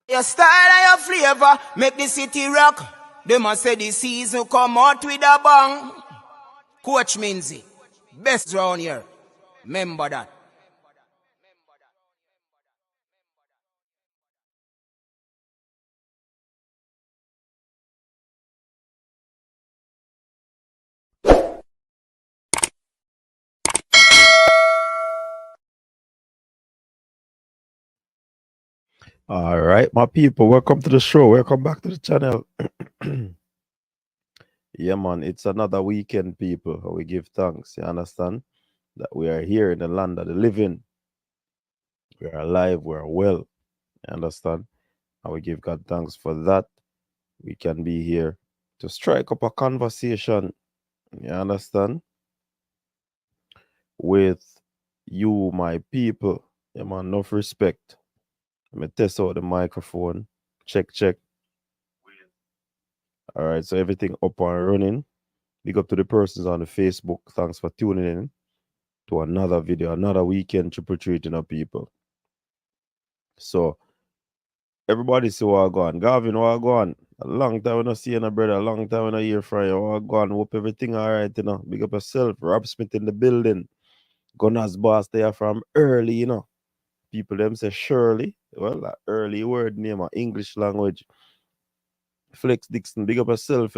Your style and your flavor make the city rock. They must say the season come out with a bang. Coach Minzy, best round here. Remember that. All right, my people, welcome to the show. Welcome back to the channel. Yeah, man, it's another weekend, people. We give thanks. You understand that we are here in the land of the living. We are alive. We are well. You understand? And we give God thanks for that. We can be here to strike up a conversation. You understand? With you, my people. Yeah, man, enough respect. Let me test out the microphone. Check, check. All right, so everything up and running. Big up to the persons on the Facebook. Thanks for tuning in to another video, another weekend triple treating of people. So everybody see what I go on. Gavin, what I go on? A long time we not see you, brother. A long time we not hear from you. What I go on? Hope everything all right, Big up yourself. Rob Smith in the building. Gunners boss there from early. People them say Shirley. Well, that early word name of English language. Flex Dixon, big up yourself.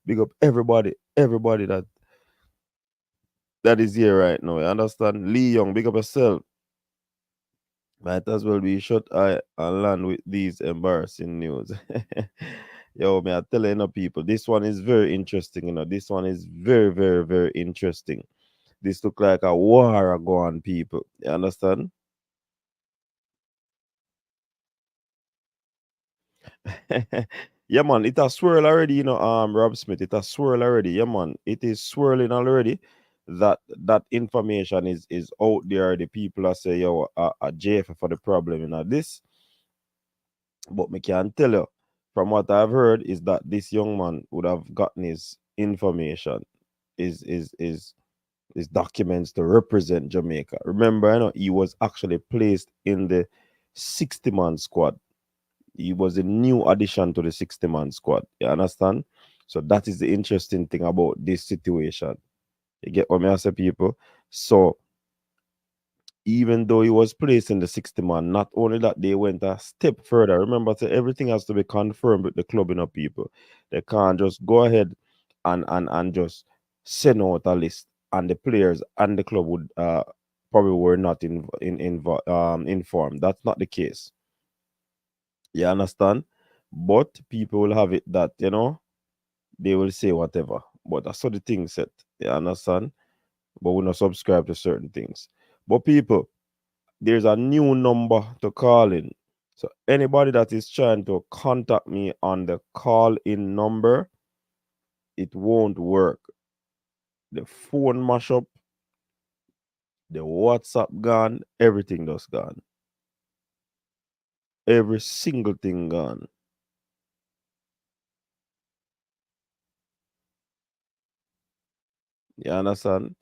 Big up everybody that is here right now. You understand? Lee Young, big up yourself. Might as well be shut eye and land with these embarrassing news. Yo, me, I tell people, this one is very interesting. This one is very, very, very interesting. This look like a war go on, people. You understand? Yeah, man, it has swirl already, Rob Smith. It has swirl already. Yeah, man. It is swirling already. That information is out there. The people are say, yo, a JF for the problem, this. But me can tell you, from what I've heard, is that this young man would have gotten his information, his documents to represent Jamaica. Remember, he was actually placed in the 60-man squad. He was a new addition to the 60-man squad. You understand? So that is the interesting thing about this situation. You get what I say, people? So even though he was placed in the 60-man, not only that, they went a step further. Remember, so everything has to be confirmed with the club, people. They can't just go ahead and just send out a list, and the players and the club would probably were not informed. That's not the case. You understand? But people will have it that, they will say whatever. But that's how the thing set. You understand? But we not subscribe to certain things. But people, there's a new number to call in. So anybody that is trying to contact me on the call in number, it won't work. The phone mash up, the WhatsApp gone, everything just gone. Every single thing gone. You understand?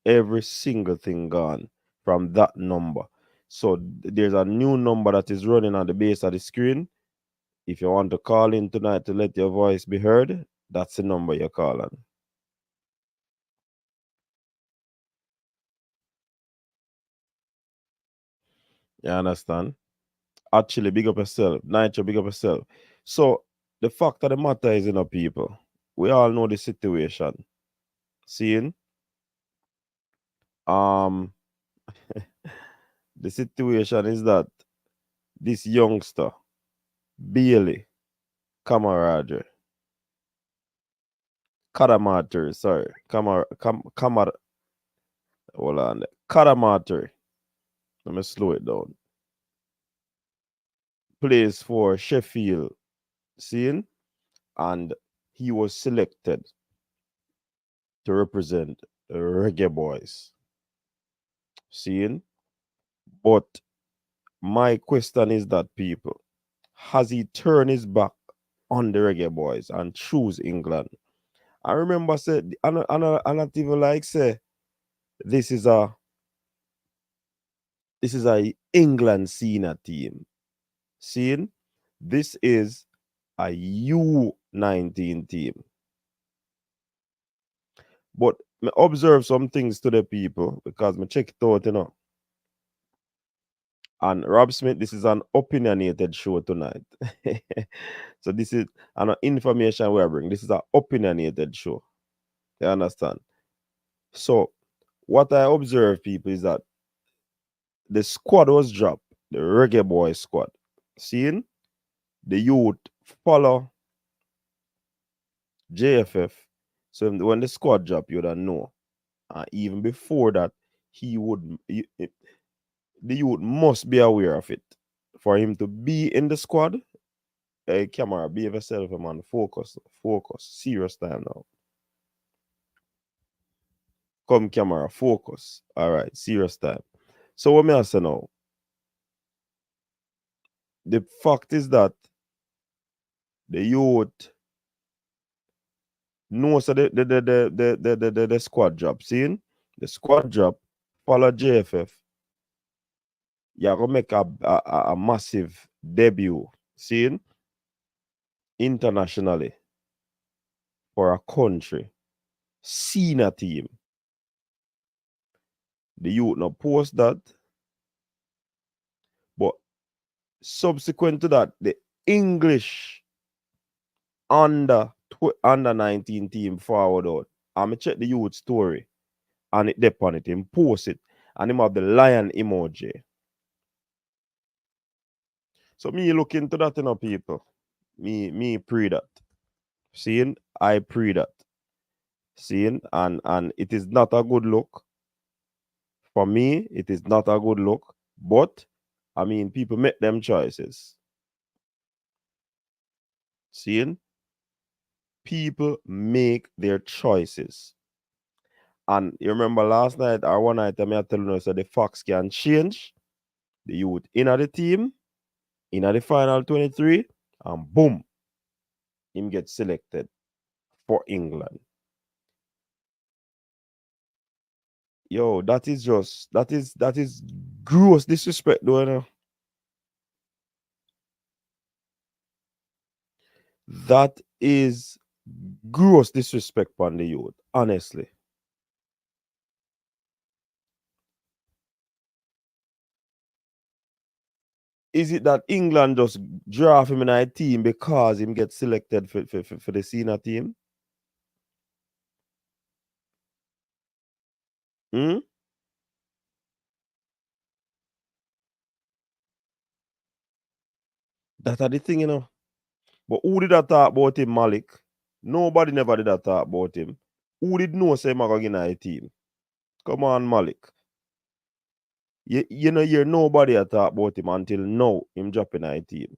Every single thing gone from that number. So there's a new number that is running on the base of the screen. If you want to call in tonight to let your voice be heard, that's the number you're calling. You understand? Actually, big up yourself. Nitro, big up yourself. So the fact of the matter is, people, we all know the situation. Seeing? Um, the situation is that this youngster, Bailey, camaraderie, Karamateri, sorry, hold on, Karamateri. Let me slow it down. Plays for Sheffield, seeing, and he was selected to represent the Reggae Boyz, seeing. But my question is that, people, has he turned his back on the Reggae Boyz and choose England? I remember said, I not even like say this is a England senior team. Seeing This is a U19 team. But me observe some things to the people because me check it out, you know. And Rob Smith, this is an opinionated show tonight. So this is an information we are bringing. This is an opinionated show. You understand? So what I observe, people, is that the squad was dropped, the Reggae Boyz squad. Seeing the youth follow JFF. So when the squad dropped, you don't know. Even before that, the youth must be aware of it. For him to be in the squad, hey, camera, behave yourself, man. Focus. Serious time now. Come, camera, focus. All right, serious time. So what me I say now? The fact is that the youth knows the squad drop. Seeing the squad drop, follow JFF. You're gonna make a massive debut. Seeing internationally for a country. Senior team. The youth now post that. But subsequent to that, the English under 19 team forward out. I'm check the youth story and it dep on it, him post it, and him have the lion emoji. So me look into that, you know, people. Me pre that. Seeing, I pre that. Seeing, and it is not a good look. For me, it is not a good look. But I mean, people make them choices. Seeing, people make their choices. And you remember last night or one night, I tell you so the facts can change. The youth in the team, in the final 23, and boom, him get selected for England. Yo, that is gross disrespect, though, you know? That is gross disrespect on the youth, honestly. Is it that England just draft him in a team because him get selected for the senior team? Hmm? That are the thing, you know. But who did that talk about him, Malik? Nobody never did that talk about him. Who did know say him a go in a team? Come on, Malik. You know, hear nobody a talk about him until now him dropping a team.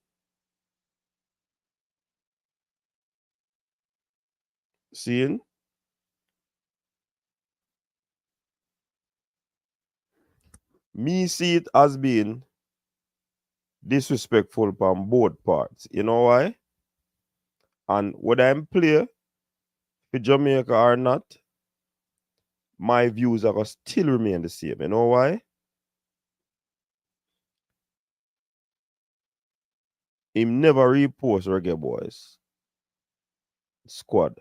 Seeing? Me see it as being disrespectful from both parts. You know why? And whether I'm play for Jamaica or not, my views are gonna still remain the same. You know why? Him never repost Reggae Boyz squad.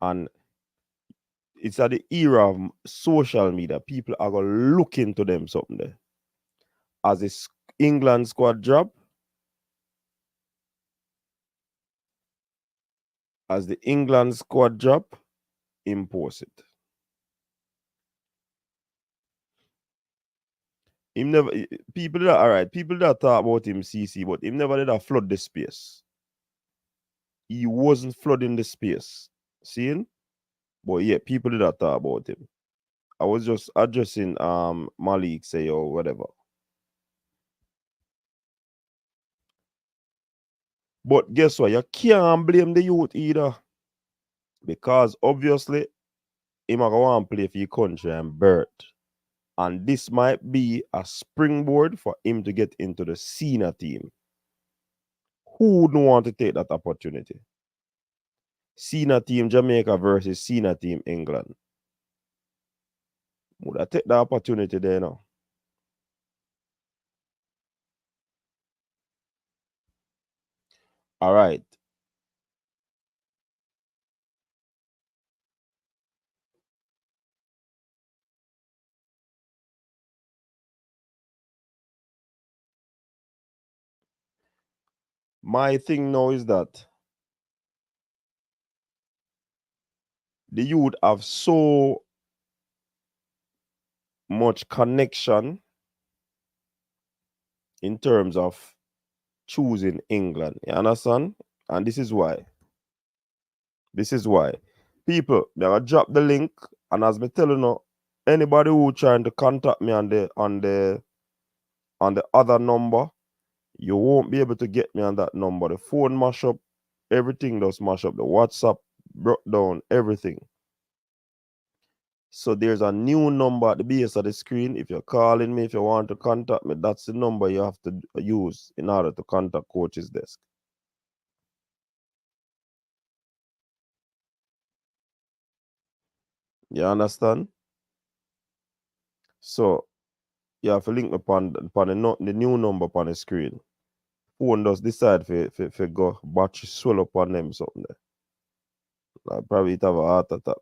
And it's at the era of social media. People are gonna look into them something there. As this England squad drop, as the England squad drop, impose it. Him never people that all right, people that talk about him CC, but him never did a flood the space. He wasn't flooding the space. Seeing? But yeah, people did that talk about him. I was just addressing Malik say or whatever. But guess what? You can't blame the youth either. Because obviously, him a go want play for your country and birth. And this might be a springboard for him to get into the senior team. Who wouldn't want to take that opportunity? Senior team Jamaica versus senior team England. Would I take the opportunity there now? All right. My thing now is that the youth have so much connection in terms of choosing England. You understand? And this is why. This is why. People, they gonna drop the link, and as me telling you, anybody who trying to contact me on the other number, you won't be able to get me on that number. The phone mash up, everything does mash up. The WhatsApp broke down, everything. So there's a new number at the base of the screen. If you're calling me, if you want to contact me, that's the number you have to use in order to contact Coach's desk. You understand? So you have to link upon the new number upon the screen. Phone does decide for go battery swell up on them something there. Like probably it have a heart attack.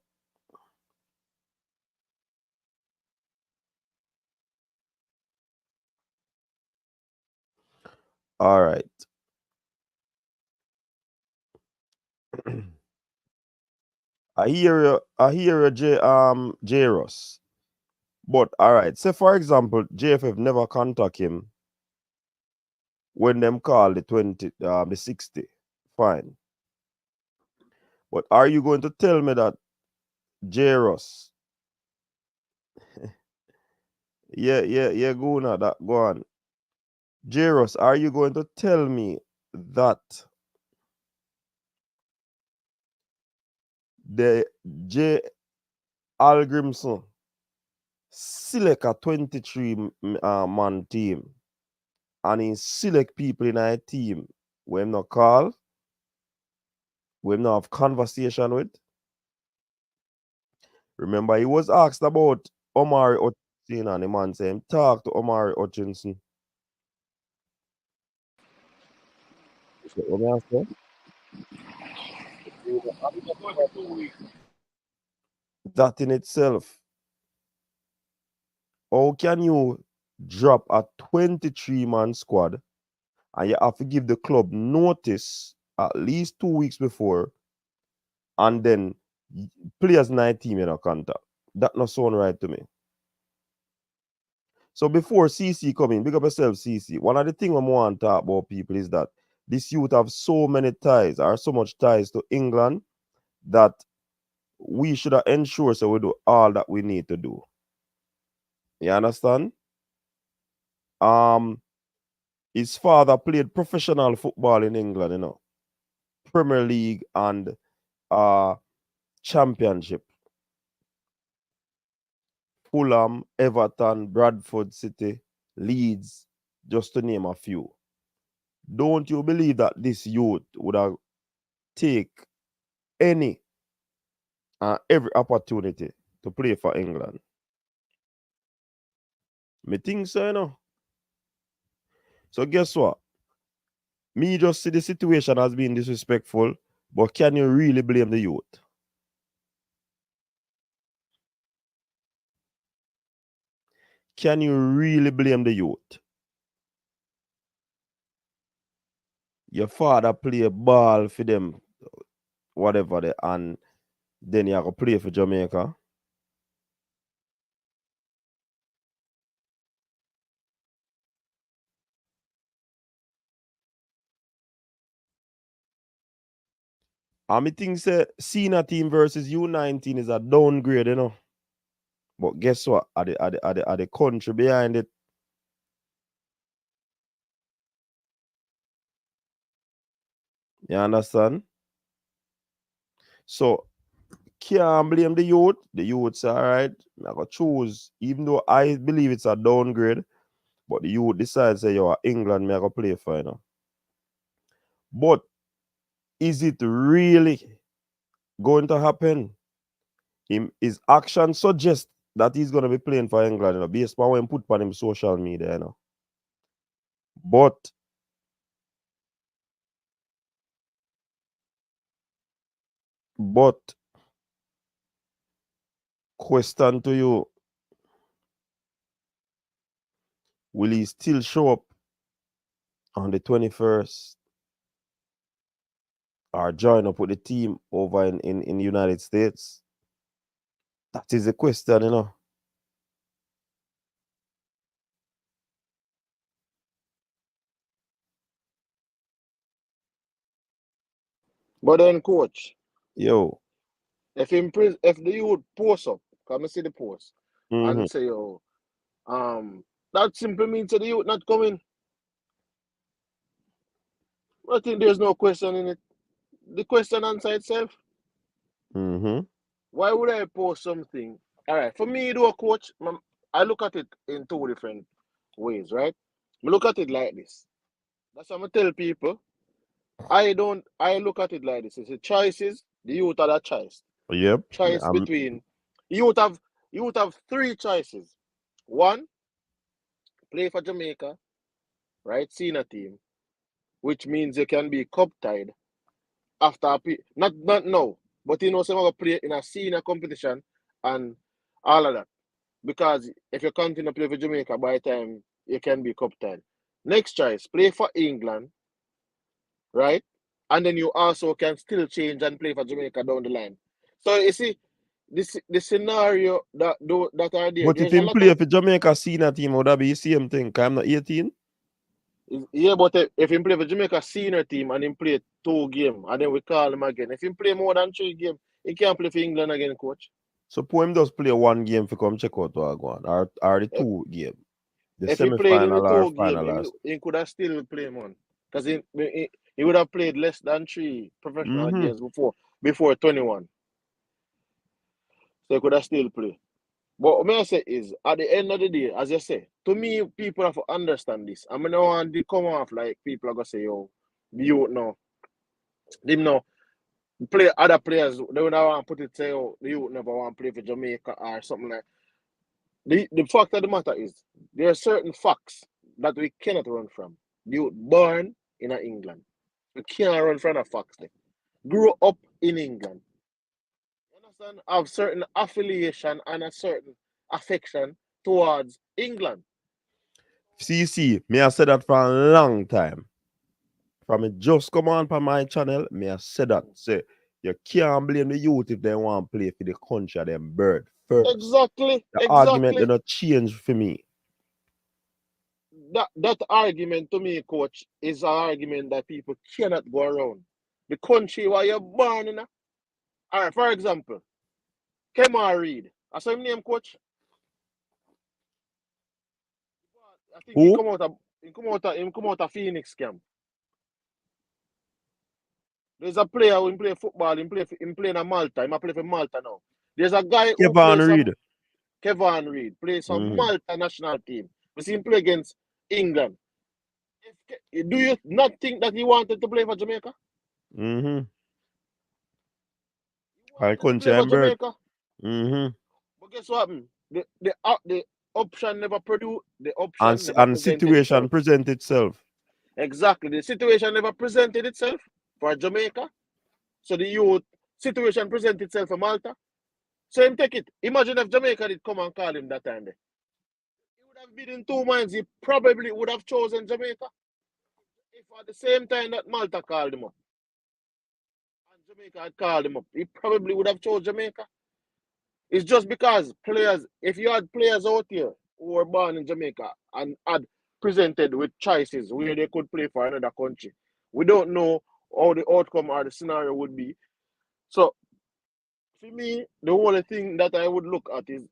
All right. I hear you, J Ross. But all right, say for example, JFF never contact him when them call the 60. Fine. But are you going to tell me that J Ross? Yeah, go now, that go on. J Ross, are you going to tell me that the J Algrimson select a 23 man team and he select people in a team we him not call, we him not have conversation with? Remember, he was asked about Omari Hutchinson and the man said him talk to Omari Hutchinson. So, what me ask you? That in itself, how can you drop a 23-man squad and you have to give the club notice at least 2 weeks before and then players in a team in a contact? That not sound right to me. So before CC coming, big up yourself, CC. One of the things I want to talk about people is that this youth have so many ties, or so much ties to England, that we should ensure so we do all that we need to do. You understand? Um, his father played professional football in England, Premier League and Championship. Fulham, Everton, Bradford City, Leeds, just to name a few. Don't you believe that this youth would have take any every opportunity to play for England? Me think so. So guess what? Me just see the situation as being disrespectful, but can you really blame the youth? Can you really blame the youth? Your father play ball for them, whatever they, and then you have to play for Jamaica. And me think say senior team versus U19 is a downgrade. But guess what? Are the country behind it? You understand? So can't blame the youth. The youth say, all right, I gotta choose. Even though I believe it's a downgrade, but the youth decides say, yo, England, me I go play for. But is it really going to happen? His action suggests that he's gonna be playing for England, based on what he put on him social media. But But question to you, will he still show up on the 21st or join up with the team over in the United States? That is the question, you know. But then, coach, Yo. if the youth post up, come and see the post, and say, yo, that simply means that the youth not coming. I think there's no question in it. The question answer itself. Why would I post something? All right, for me, though, coach, I look at it in two different ways, right? I look at it like this. That's what I'm tell people. I look at it like this. It's the choices. The youth are that choice. Yep. Choice between you would have three choices. One, play for Jamaica, right? Senior team, which means you can be cup tied after not now, but you know some other play in a senior competition and all of that. Because if you continue to play for Jamaica, by the time you can be cup tied. Next choice, play for England, right? And then you also can still change and play for Jamaica down the line. So you see, the scenario that are there. But if him play for Jamaica senior team, would that be the same thing? Cause I'm not 18. Yeah, but if him play for Jamaica senior team and him play 2 games and then we call him again. If him play more than 3 games, he can't play for England again, coach. So him just play 1 game for come check out what go on. Or the 2 game. The if he played in the semi-final or 2 final. game, he could have still played, man. Because he would have played less than 3 professional games before 21. So he could have still played. But what I say is, at the end of the day, as you say, to me, people have to understand this. I mean, I want to come off like people are going to say, yo, you know, them know, other players, they would not want to put it, say, oh, the youth never want to play for Jamaica or something like that. The fact of the matter is, there are certain facts that we cannot run from. The youth born in England. We can't run from the facts. They grew up in England. Understand? Have certain affiliation and a certain affection towards England. See, me I said that for a long time. From it just come on for my channel, me I said that. Say, you can't blame the youth if they want to play for the country of them bird first. Exactly. The argument did not change for me. That argument to me, coach, is an argument that people cannot go around. The country where you're born in. All right, for example, Kemar Reed. I saw him name, coach. I think Who? he come out of Phoenix camp. There's a player who play football, he play in Malta. He play for Malta now. There's a guy who plays Kevin Reed, plays for Malta national team. We see him play against England. Do you not think that he wanted to play for Jamaica? I couldn't play for Jamaica. But guess what happened? The option never produced. The option and situation present itself. Exactly. The situation never presented itself for Jamaica. So the youth situation presented itself for Malta. So him take it. Imagine if Jamaica did come and call him that time. He would have been in 2 minds. He probably would have chosen Jamaica. If at the same time that Malta called him up and Jamaica had called him up, he probably would have chosen Jamaica. It's just because players, if you had players out here who were born in Jamaica and had presented with choices where they could play for another country, we don't know how the outcome or the scenario would be. So, for me, the only thing that I would look at is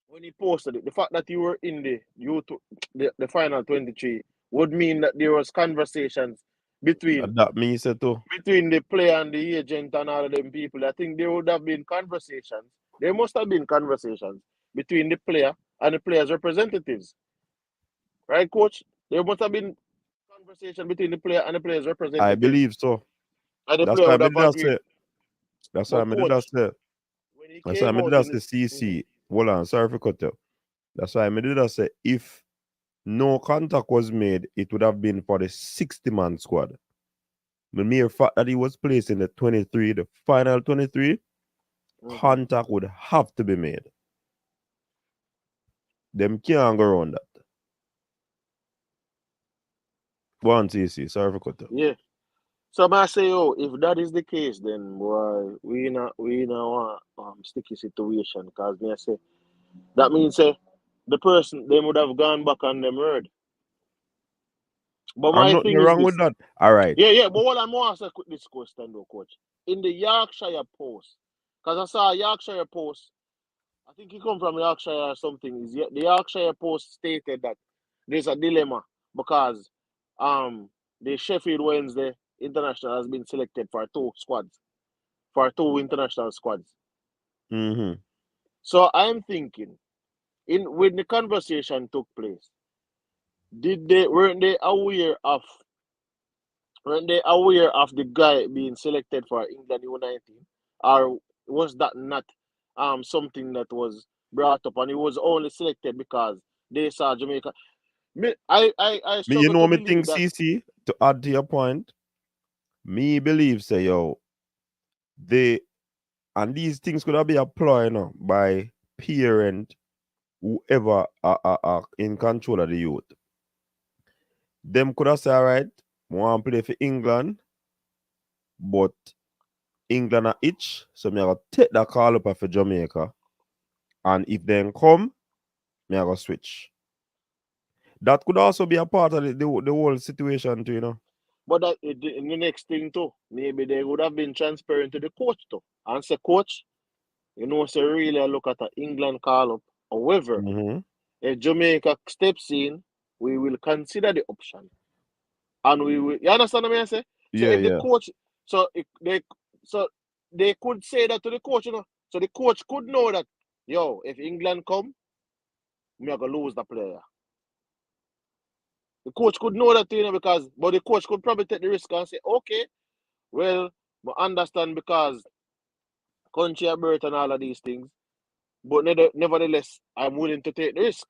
when he posted it, the fact that you were in the final 23 would mean that there was conversations between the player and the agent and all of them people. I think there would have been conversations. There must have been conversations between the player and the player's representatives. Right, coach? There must have been conversation between the player and the player's representative. I believe so. And the player would have agreed. That's why I did that say. That's why I did that say CC. Hold on, sorry for cut you. That's why I did that say if no contact was made, it would have been for the 60-man squad. The mere fact that he was placed in the 23, the final 23, contact would have to be made. Them can't go around that. One TC, sorry for cutting. Yeah. So I say, if that is the case, then boy, we in a sticky situation. Cause me I say that means the person they would have gone back on them word. But I'm my nothing thing is wrong this. with that. All right. Yeah. But what I'm going to ask this question though, coach. In the Yorkshire Post, because I saw a Yorkshire Post, I think he come from Yorkshire or something. The Yorkshire Post stated that there's a dilemma because the Sheffield Wednesday International has been selected for two international squads. Mm-hmm. So I'm thinking, when the conversation took place, weren't they aware of the guy being selected for England U19, or was that not something that was brought up and he was only selected because they saw Jamaica? I You struggle know to me believe think, that. CC, to add to your point, me believe, say, and these things could have been applied by parent, whoever are in control of the youth. Them could have said, all right, want to play for England, but England are itch, so me I gotta take that call up for Jamaica. And if they come, me I gotta switch. That could also be a part of the whole situation too. But in the next thing too, maybe they would have been transparent to the coach too, and say, coach, so really I look at the England call up. However, Mm-hmm. if Jamaica steps in, we will consider the option. And we will, you understand what I say? So if the Yeah. coach, so they could say that to the coach. So the coach could know that, if England come, we are gonna lose the player. The coach could know that, but the coach could probably take the risk and say, okay, well, I understand because country at birth and all of these things, but nevertheless, I'm willing to take the risk.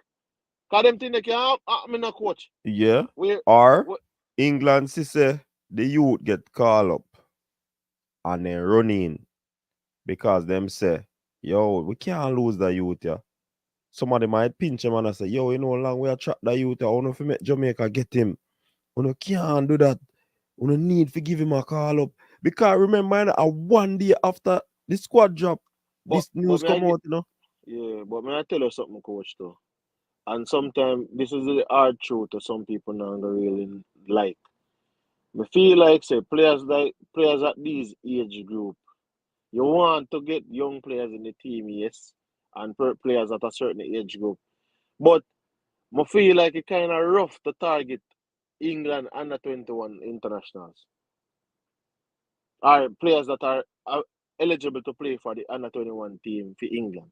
Because them think they can I'm in a coach. Yeah. Where, Or where England say the youth get called up and then run in because them say, we can't lose the youth, yeah. Somebody might pinch him and say, long we attract the youth, I want to make Jamaica get him. You can't do that. You need to give him a call up. Because remember, one day after the squad drop, but this news come out, yeah, but may I tell you something, coach, though? And sometimes this is the hard truth to some people not gonna really like. I feel like say players at these age group, you want to get young players in the team, yes, and players at a certain age group. But I feel like it kind of rough to target England under 21 internationals or players that are eligible to play for the under 21 team for England.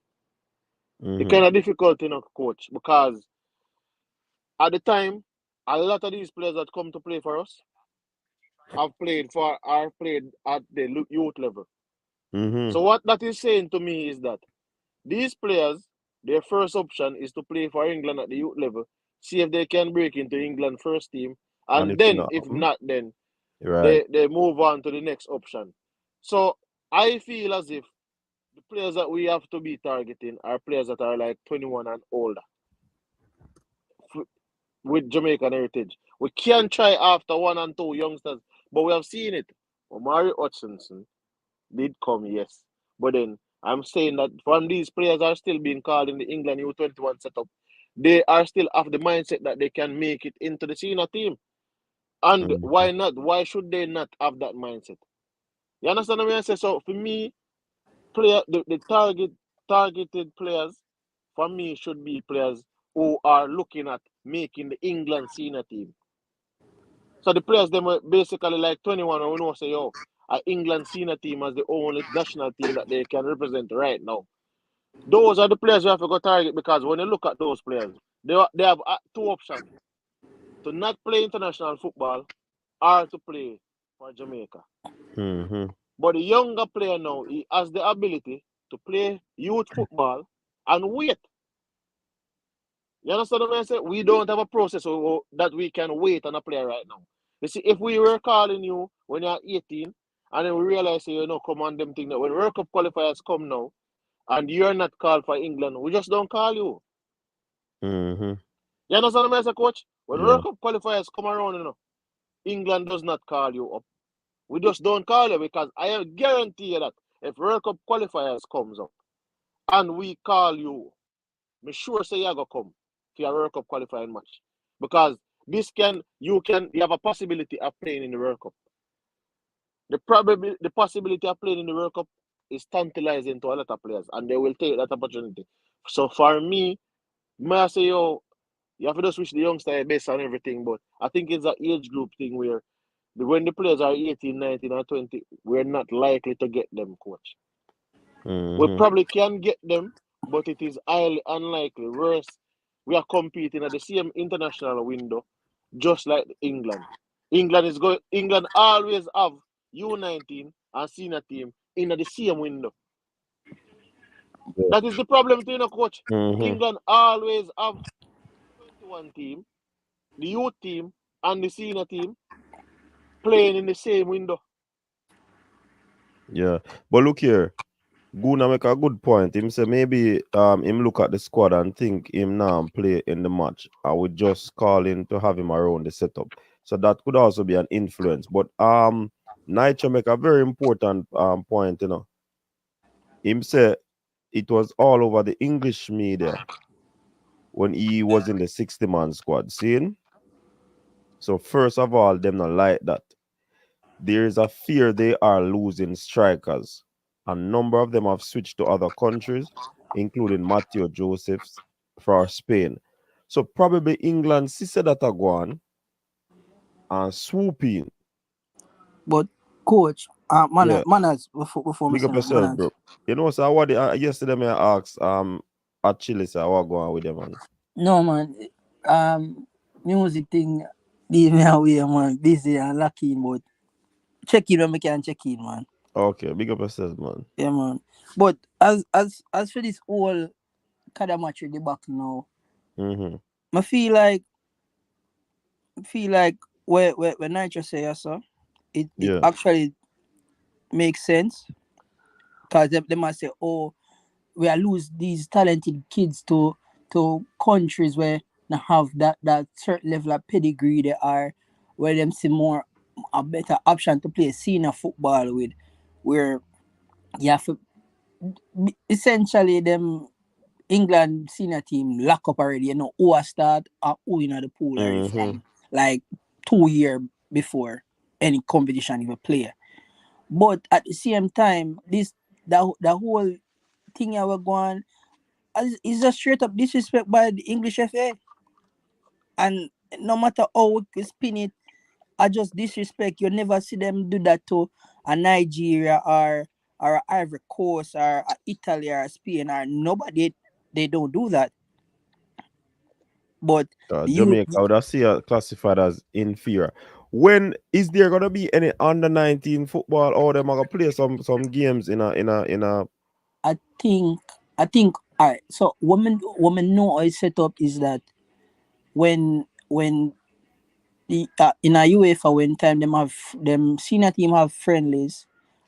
It's kind of difficult, coach, because at the time, a lot of these players that come to play for us have played at the youth level. Mm-hmm. So what that is saying to me is that these players, their first option is to play for England at the youth level, see if they can break into England first team, And and if then not, if not, then right. they move on to the next option. So I feel as if the players that we have to be targeting are players that are like 21 and older with Jamaican heritage. We can try after one and two youngsters, but we have seen it. Omari Hutchinson did come, yes. But then I'm saying that from these players are still being called in the England U21 setup, they are still of the mindset that they can make it into the senior team. And Mm-hmm. why not? Why should they not have that mindset? You understand what I say? So for me, the targeted players for me should be players who are looking at making the England senior team. So the players them were basically like 21 or we know say England senior team as the only national team that they can represent right now. Those are the players you have to go target because when you look at those players, they have two options: to not play international football or to play for Jamaica. Mm-hmm. But the younger player now, he has the ability to play youth football and wait. You understand what I say? We don't have a process that we can wait on a player right now. You see, if we were calling you when you're 18, and then we realize you know come on them thing that when World Cup qualifiers come now, and you're not called for England, we just don't call you. Mm-hmm. You understand what I say, coach? When Yeah. World Cup qualifiers come around, you know, England does not call you up. We just don't call you because I guarantee you that if World Cup qualifiers comes up and we call you, me sure say you go come for your World Cup qualifying match. Because you have a possibility of playing in the World Cup. The possibility of playing in the World Cup is tantalizing to a lot of players and they will take that opportunity. So for me, may I say yo, you have to just wish the youngster best and everything, but I think it's an age group thing where when the players are 18, 19, or 20, we're not likely to get them, coach. We Mm-hmm. probably can get them, but it is highly unlikely. Worse, we are competing at the same international window, just like England. England always have U19 and senior team in the same window. Yeah. That is the problem, to you know, coach. Mm-hmm. England always have 21 team, the youth team, and the senior team playing in the same window. Yeah. But look here. Guna make a good point. Him say maybe him look at the squad and think him now play in the match. I would just call in to have him around the setup. So that could also be an influence. But Nitro make a very important point, you know. Him say it was all over the English media when he was in the 60-man squad. Seeing? So first of all, them not like that. There is a fear they are losing strikers. A number of them have switched to other countries, including Matteo Josephs for Spain. So probably England see that are gone and swoop in. But coach, Yeah, manners before me big say up that, yourself, manners. bro. You know, so what yesterday I asked at Chile, so what going on with them, man? No man, music thing leave me away, man. Busy and lucky, but check in when we can check in, man. Okay, big up yourself, man. Yeah, man. But as for this whole kind of match with the back now, Mm-hmm. I feel like when Nitro say yes, sir, it Yeah. actually makes sense because they might say, oh, we are lose these talented kids to countries where they have that certain level of pedigree they are, where them see more a better option to play senior football with, where you have to, essentially them England senior team lock up already. You know who a start or who in the pool already Mm-hmm. from like 2 years before any competition even play. But at the same time, the whole thing I was going is just straight up disrespect by the English FA. And no matter how we spin it, I just disrespect. You never see them do that to a Nigeria or a Ivory Coast or a Italy or a Spain or nobody. They don't do that. But you, Jamaica, I would have see classified as inferior. When is there gonna be any under 19 football or them are gonna play some games in a I think, all right. So women know how it's set up is that when the in a UEFA when time them senior team have friendlies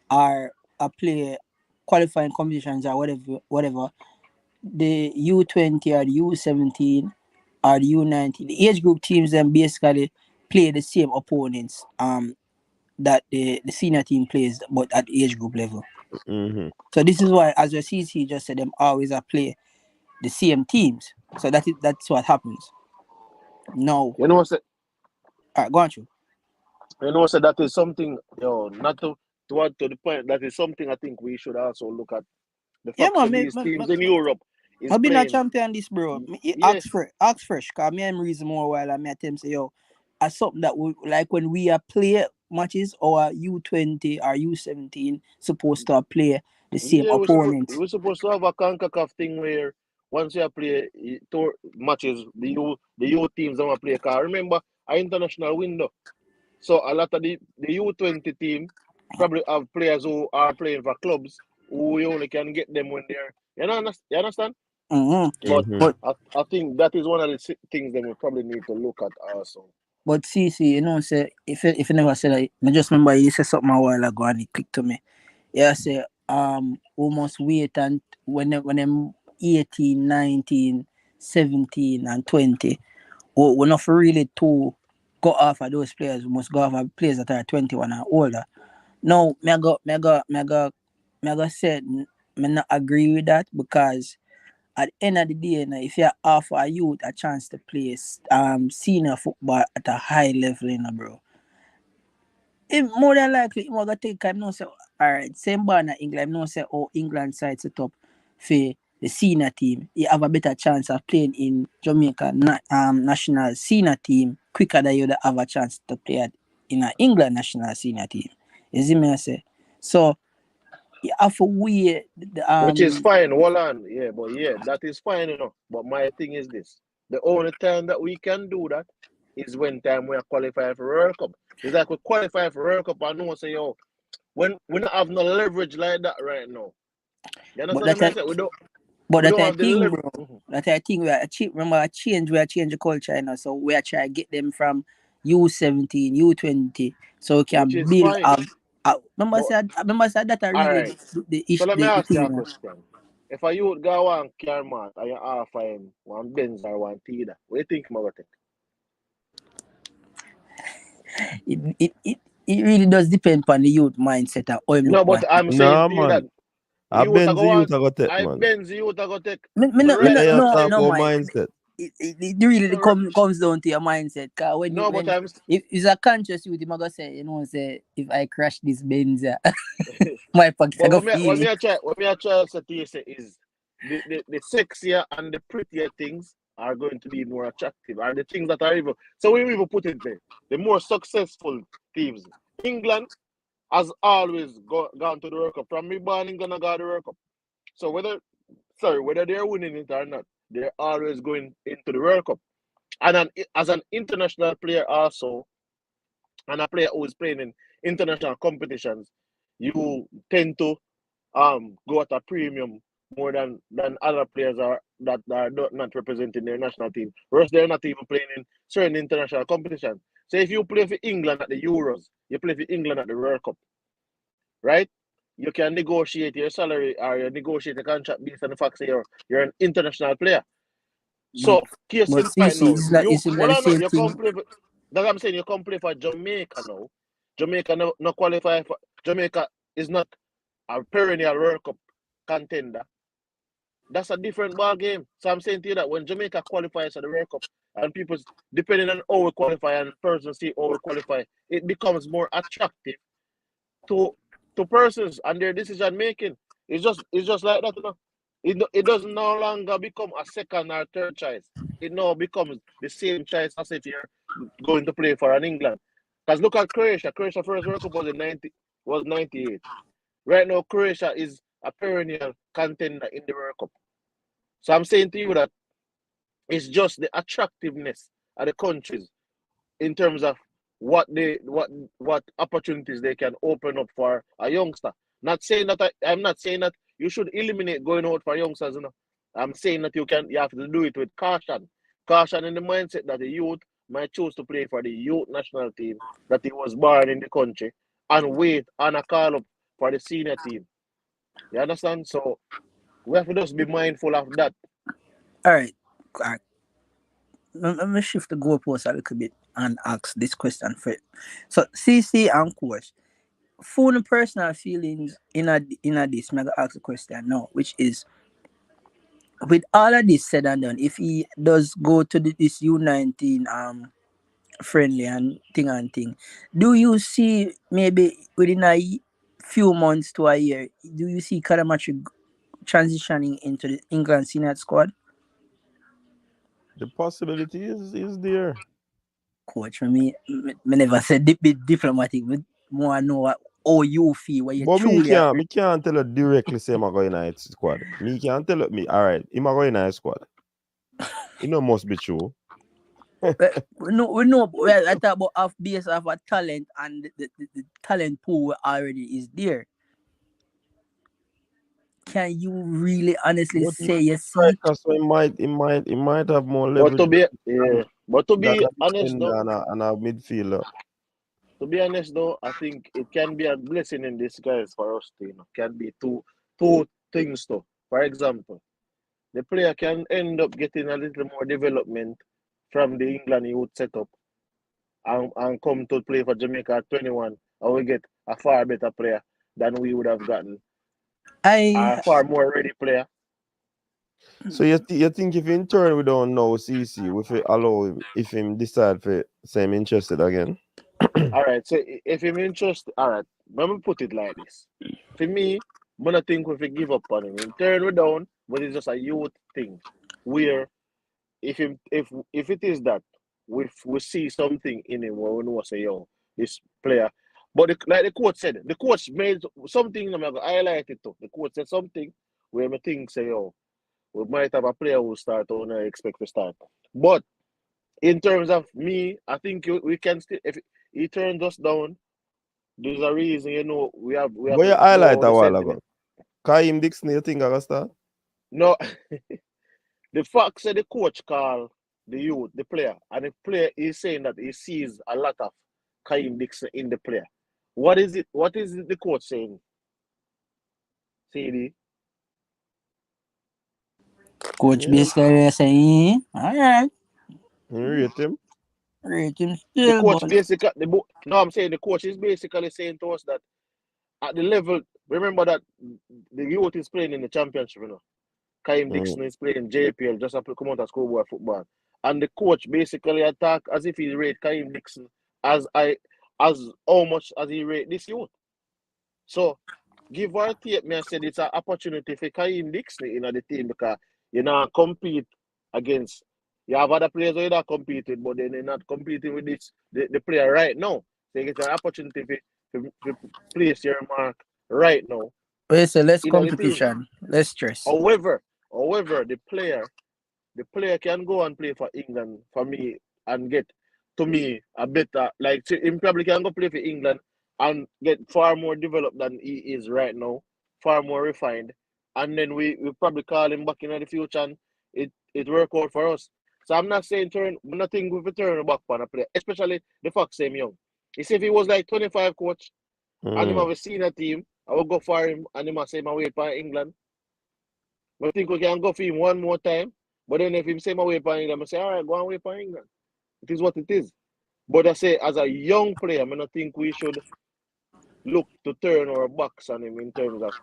or a play qualifying competitions or whatever, the U20 or the U17 or the U19, the age group teams then basically play the same opponents that the senior team plays but at age group level. mm-hmm. So this is why, as your CC just said, them always play the same teams. So that's what happens. No, You know, say, go on, you. that is something, not to add to the point, that is something I think we should also look at. The Yeah, fact man. that these teams in Europe is I've been a playing. champion this, bro. Yes, Ask fresh, cause me and reason more while I met him say, yo, as something that we like when we are play matches or U20 or U17 supposed to play the same yeah, opponents. we're supposed to have a CONCACAF thing where once you play tour matches, the U teams don't play. Cause remember, our international window. So a lot of the U20 team probably have players who are playing for clubs who you only can get them when they're you understand? Mm-hmm. But Mm-hmm. But I think that is one of the things that we probably need to look at also. But see, you know, say if you never said that, I just remember you said something a while ago and it clicked to me. Yeah, say almost wait and when them 18, 19, 17 and 20, we're not really to go off of those players. We must go off of players that are 21 and older. No, me go say me not agree with that because at the end of the day, now, if you offer a youth a chance to play senior football at a high level, bro, it more than likely him gonna take time. No say, all right, same ball in England. No say, oh, England side set up for the senior team. You have a better chance of playing in Jamaica national senior team quicker than you have a chance to play in an England national senior team. You see me I say? So you have to wait. Which is fine, hold on. Yeah, but yeah, that is fine, But my thing is this. The only time that we can do that is when time we are qualified for World Cup. It's like we qualify for World Cup and no say, yo, when we don't have no leverage like that right now. You But understand what I say? We But don't that I have the think, leverage. bro. That I think we are remember we are change the culture now. So we are trying to get them from U17, U20, so we can Which is build fine. remember But said that are all really right. the So let me the ask you thing. a question. If a youth go on Carmat and you offer him one Benz or one Tida, what do you think about it? It really does depend on the youth mindset and how him look No, on but I'm saying Nah, to you that man. I youth are Benz go youth on I got take, I man. Benz youth are go take. me But right Yeah, now you I'm talk saying no about mind. mindset. It really so comes down to your mindset. Cause no, but I'm if it's a conscious youth, you gonna say, say if I crash this Benz, my pocket I but go what me feel it. I try to say to you say is the sexier and the prettier things are going to be more attractive. Are the things that are even so we even put it there. The more successful teams. England has always gone to the World Cup. From me born England I got the World Cup. So whether they're winning it or not, they're always going into the World Cup. And as an international player also, and a player who is playing in international competitions, you tend to go at a premium more than other players that are not representing their national team. Whereas they're not even playing in certain international competitions. So if you play for England at the Euros, you play for England at the World Cup, right? You can negotiate your salary or you negotiate a contract based on the fact that you're an international player. But So case in see, point now, you it's like well the I know same you thing. come play for, that's what I'm saying you come play for Jamaica now. Jamaica no qualify for Jamaica is not a perennial World Cup contender. That's a different ball game. So I'm saying to you that when Jamaica qualifies for the World Cup and people depending on how we qualify and persons see how we qualify, it becomes more attractive to persons and their decision making. It's just like that, It doesn't no longer become a second or third choice. It now becomes the same choice as if you're going to play for an England. Because look at Croatia. Croatia first World Cup was 98. Right now, Croatia is a perennial contender in the World Cup. So I'm saying to you that it's just the attractiveness of the countries in terms of what opportunities they can open up for a youngster. Not saying that I'm not saying that you should eliminate going out for youngsters. I'm saying that you have to do it with caution. Caution in the mindset that the youth might choose to play for the youth national team that he was born in the country and wait on a call up for the senior team. You understand? So we have to just be mindful of that. All right. Let me shift the goalpost a little bit and ask this question for you. So CC and coach, phone personal feelings in a this, I'm gonna ask a question now, which is with all of this said and done, if he does go to this U19 friendly and thing, do you see maybe within a few months to a year, do you see Kalamachi transitioning into the England senior squad? The possibility is there. Coach, me never said be diplomatic, but more know how you feel, what you But truly are. me can't tell you directly say I'm going in squad. Me can't tell me, all right, him going in squad. It no must be true. We know I talk about off base of a talent and the talent pool already is there. Can you really honestly But he's say you see? striker, so he might have more But leverage. to be yeah. But to be Than a honest defender though, and a midfielder. I think it can be a blessing in disguise for us. Can be two things though. For example, the player can end up getting a little more development from the England youth setup and come to play for Jamaica at 21, and we get a far better player than we would have gotten, a far more ready player. So you think if in turn we don't know CC, if we allow him, if him decide for same interested again? All right, so if I'm interested, all right, let me put it like this. For me, I don't think we give up on him. In turn, we down, but it's just a youth thing. Where if it is that we see something in him where we know say yo this player, but like the coach said, the coach made something. I'm gonna highlight it too. The coach said something where me think say yo we might have a player who start or not expect to start. But in terms of me, I think we can still if he turns us down. There's a reason, we have But you to know highlight how a the while ago. sentiment. Kaim Dixon, you think I can start? No, the fact that the coach call the youth, the player, and the player is saying that he sees a lot of Kaim Dixon in the player. What is it? What is the coach saying? CD? Coach Yeah. basically saying, all right, You rate him? rate him The still, coach but basically, no, I'm saying the coach is basically saying to us that at the level, remember that the youth is playing in the championship, Kaim Dixon is playing JPL, just have to come out of schoolboy football. And the coach basically attack as if he rate Kaim Dixon as how much as he rate this youth. So give or take, me I said it's an opportunity for Kaim Dixon in the team because compete against you have other players who you're not competing, but then they're not competing with the player right now. So you get an opportunity to place your mark right now it's a less in the team. competition, less stress. However, the player can go and play for England for me and get to me a better like him probably can go play for England and get far more developed than he is right now, far more refined. And then we probably call him back in the future and it work out for us. So I'm not saying nothing with a turn back on a player, especially the fact same young. You see if he was like 25 coach and him have a senior team, I will go for him and him say my way for England. I think we can go for him one more time. But then if him say my way for England, I say, all right, go and wait for England. It is what it is. But I say, as a young player, I don't think we should look to turn our backs on him in terms of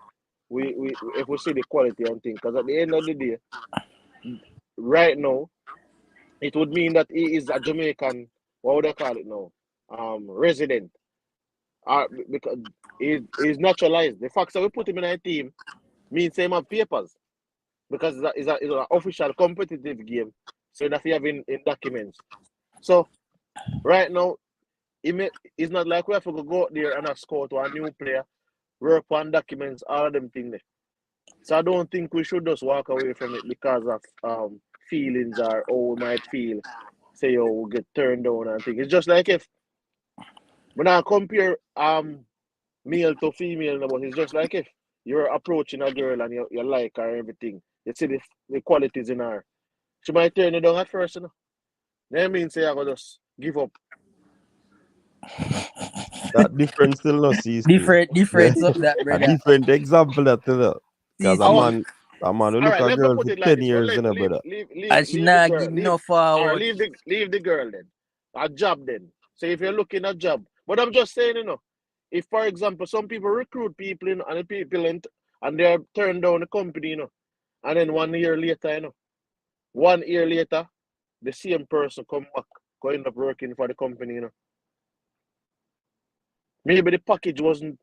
if we see the quality and things. Because at the end of the day, right now, it would mean that he is a Jamaican, what would I call it now? Resident. Because he's naturalized. The fact that we put him in a team means him have papers. Because it's an official competitive game. So that you have in documents. So right now, it's not like we have to go out there and scout to a new player, work on documents, all them things there. So I don't think we should just walk away from it because of feelings or how we might feel. Say we'll get turned down and things. It's just like if when I compare male to female, but it's just like if you're approaching a girl and you like her everything. You see the qualities in her. She might turn you down at first, That means say I go just give up. That difference still not see. Difference of that, A brother. different example that because See, a man will All look right, a let me girl put for it like 10 this. years, brother. and she Leave the not girl. give no forward. Leave the girl then. A job then. So if you're looking at job, but I'm just saying, if for example some people recruit people and the people and they're turned down the company, and then 1 year later, 1 year later, the same person come back, go end up working for the company, Maybe the package wasn't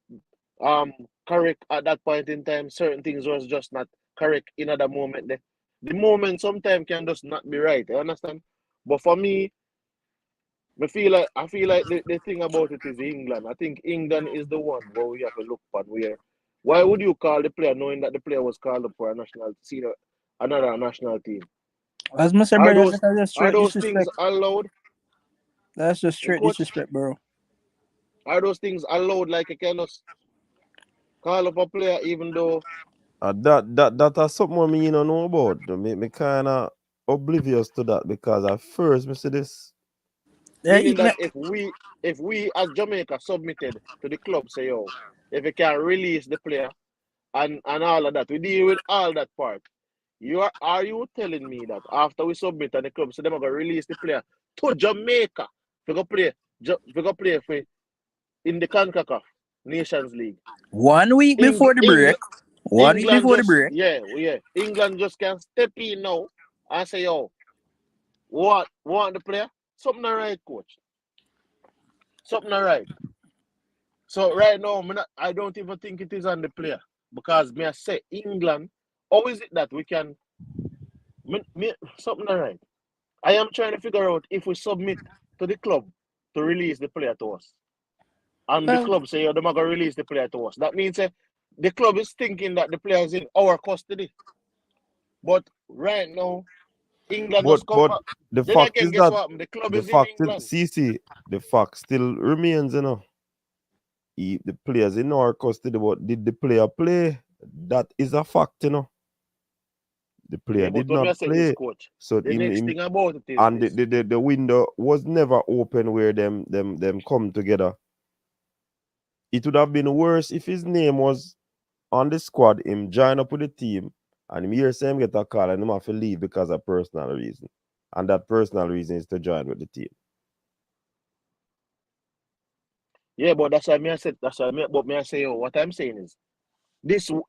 correct at that point in time. Certain things was just not correct in other moment. The moment sometimes can just not be right. You understand? But for me, I feel like the thing about it is England. I think England is the one where we have to look at where. Why would you call the player knowing that the player was called up for another national team? As Mr. Are Brother, those that's just are straight those things disrespect. allowed? That's just straight Coach, disrespect, bro. are those things allowed? Like you can just call up a player even though That is something me don't know about. Me kind of oblivious to that because at first, Mr. This. Meaning that if we as Jamaica submitted to the club, say yo, if we can release the player and all of that, we deal with all that part. Are you telling me that after we submit and the club, so they're gonna release the player to Jamaica to go play for in the CONCACAF Nations League 1 week before the break. England just can step in now and say, yo, want the player? Something not right, coach. Something not right. So right now, I don't even think it is on the player because me I say England. How is it that we can? Something not right. I am trying to figure out if we submit to the club to release the player to us, and the club say, "Yo, they're gonna release the player to us." That means the club is thinking that the player is in our custody. But right now, England just come back. The Then fact again, is guess that what? The club the is in fact England. the fact still remains, you know. The players in our custody, but did the player play? That is a fact, you know. The player did not play. Coach, So the next thing about it is and the window was never open where them come together. It would have been worse if his name was on the squad, him join up with the team, and him hear him get a call and him have to leave because of personal reason. And that personal reason is to join with the team. Yeah, but that's why I said I say, what I'm saying is this one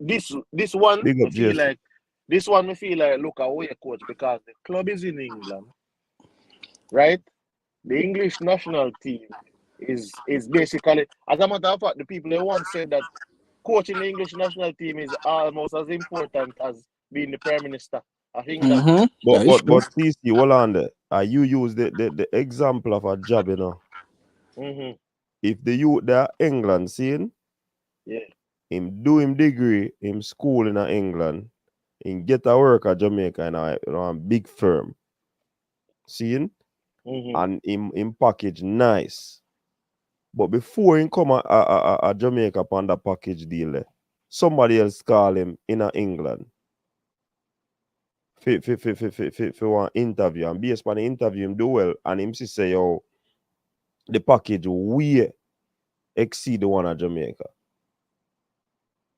I feel like look away, coach, because the club is in England, right? The English national team is basically, as a matter of fact, the people they once said that coaching the English national team is almost as important as being the Prime Minister of England. Mm-hmm. But CC, hold on there. You use the example of a job, you know. Mm-hmm. If the youth there England seeing, him do him degree, him school in England, him get a work at Jamaica in a big firm. Seeing? Mm-hmm. And him package nice. But before he come a Jamaica upon that package deal, somebody else call him in England for one interview. And based on the interview, him do well. And him say, yo, the package way exceed the one at Jamaica.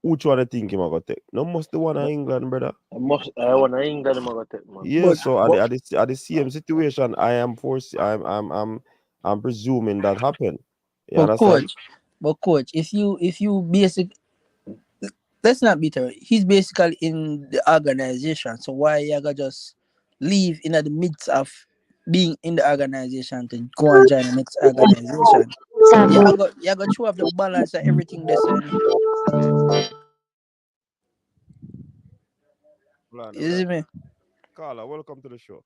Which one I think him going to take? No, must the one in England, brother. I want England I'm going to take, man. Yeah, so at the same situation, I'm presuming that happened. You understand? Coach, if you let's not beat her. He's basically in the organization. So why you gotta just leave in the midst of being in the organization to go and join the next organization? You gotta show off the balance of everything they saying. Is it me? Carla, welcome to the show.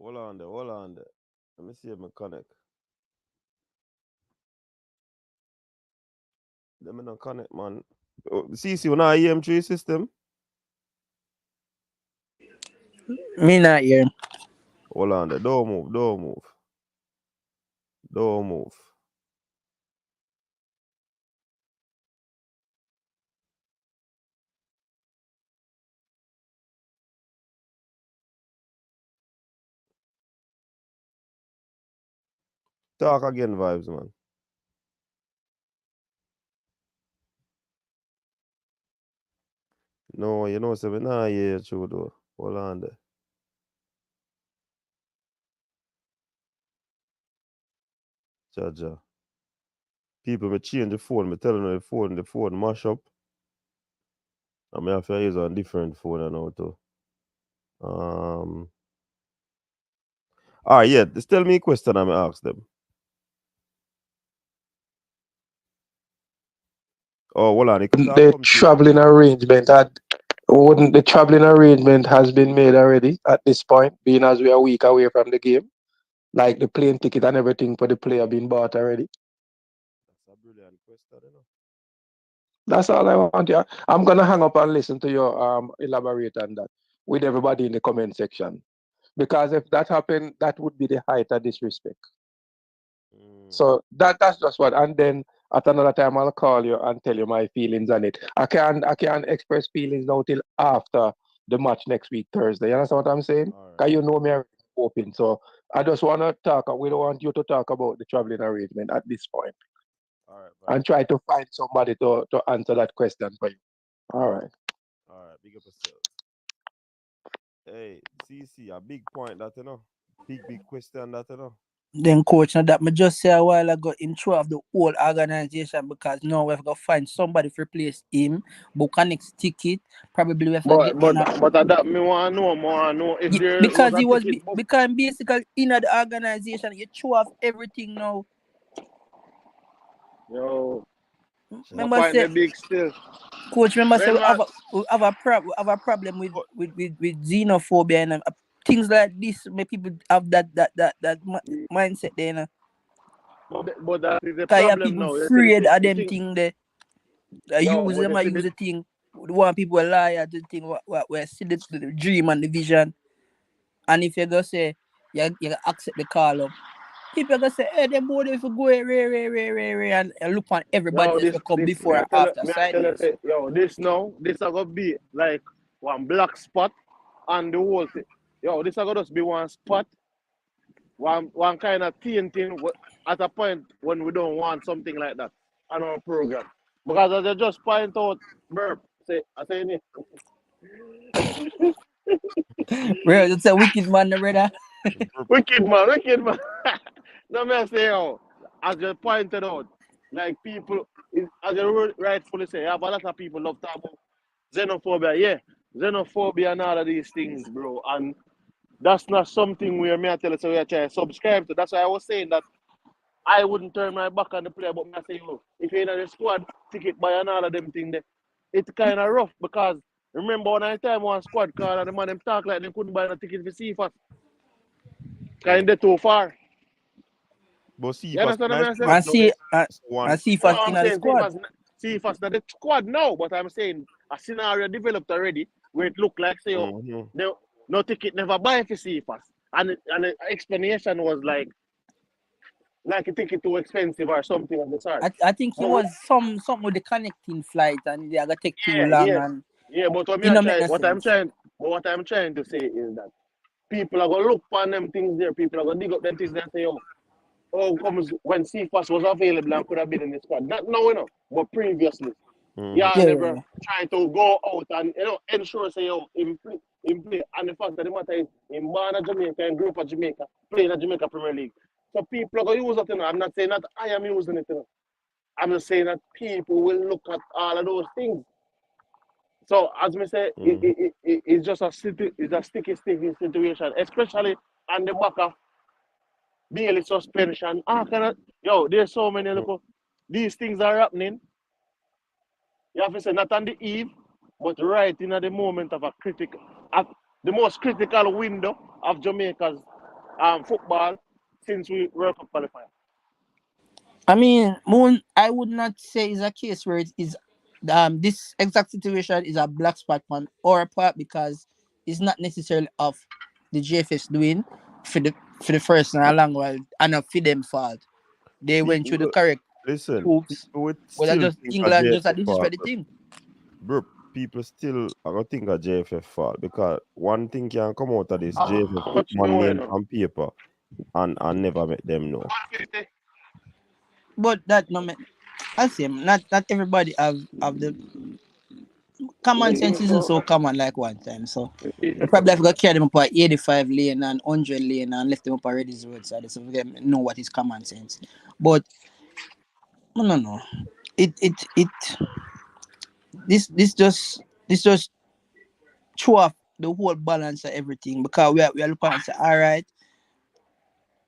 Hold on there. Let me see if I connect. Let me not connect, man. CC, when I EM3 system? Me not here. Hold on there. Don't move. Talk again, vibes, man. No, you know, 7 yeah, true though. Hold on there. Jaja. People may change the phone, me telling them the phone mash up. I may have to use a different phone now too. Yeah, just tell me a question I may ask them. Oh, hold on. The traveling arrangement has been made already at this point, being as we are a week away from the game? Like the plane ticket and everything for the player being bought already? That's a brilliant question, you know. That's all I want. Yeah. I'm gonna hang up and listen to your elaborate on that with everybody in the comment section. Because if that happened, that would be the height of disrespect. So that's just what. And then At another time, I'll call you and tell you my feelings on it. I can't express feelings now till after the match next week, Thursday. You understand what I'm saying? All right. Because you know me I'm open. So I just want to talk. We don't want you to talk about the traveling arrangement at this point. All right, And try to find somebody to answer that question for you. All right. All right, big up yourself. Hey, CC, a big point that you know. Big question that you know. Then coach, now that me just say a while ago, him throw off the whole organization because now we've got to find somebody to replace him, book a next ticket. Probably we have to get in a, But that me want to know if there because was he a was ticket book. because basically in the organization you throw off everything now. Yo, Remember find say the big still. coach, remember say Remember, we have a problem with But- with xenophobia and things like this. Make people have that mindset there. You know? but that is the Cause you have problem people now. You see afraid of the them thing. thing there. I Yo, use but them, you I see use the, the thing. The one people lie at the thing where see the dream and the vision. And if you go say you accept the call up, people go say, hey, them boy if you go and look on everybody yo, else will come before or after may I tell you, sideways. say, yo, this is gonna be like one black spot and the whole thing. Yo, this is gonna just be one spot, one kind of thing at a point when we don't want something like that on our program. Because as I just point out, burp, I say it. Bro, it's a wicked man, brother. Wicked man. No, me I say, yo, as you pointed out, like people, as you rightfully say, yeah, but a lot of people love talk about xenophobia. Yeah, xenophobia and all of these things, bro. And that's not something where me I tell you, so we are trying to subscribe to. That's why I was saying that I wouldn't turn my back on the player, but me I say, yo, if you're in the squad, ticket buy and all of them things there. It's kind of rough because remember when I time one squad call and the man them talk like they couldn't buy a ticket for CFAS. Kind of too far. But see, You if I understand what I'm saying? And see, one see No, first in I'm the saying squad. CFAS not the squad now, but I'm saying a scenario developed already where it looked like say, oh, no ticket never buy for CFAS. And the explanation was like a ticket too expensive or something of the sort. I think it But was something with the connecting flight and they are gonna take too long and but it don't make no sense. what I'm trying to say is that people are gonna look for them things there, people are gonna dig up them things there and say, oh, comes when CFAS was available and could have been in the squad. Not now, but previously. Yeah, never trying to go out and ensure say him play. And the fact that the matter is in born in Jamaica and grew up in Jamaica, playing in Jamaica Premier League. So people are gonna use it, I'm not saying that I am using it, I'm just saying that people will look at all of those things. So as me say, it's just a sticky situation, especially on the back of daily suspension. There's so many these things are happening. You have to say not on the eve, but right in at the moment of the most critical window of Jamaica's football since we World Cup qualifier. I mean, Moon, I would not say it's a case where it is this exact situation is a black spot on our part because it's not necessarily of the JFS doing for the first and a long while and not for them fault. They went through the correct Listen, hoops. people would But I still just think a England just a JFF fault. disrespect the thing. Bro, people still are gonna think a JFF fault because one thing can come out of this JFF put one name on paper and never make them know. But that no man, I say not everybody have the common sense isn't so common like one time. So we probably have to carry them up at 85 lane and 100 lane and left them up already this roadside so we can know what is common sense. But no. It this just throw off the whole balance of everything because we are looking and say, all right,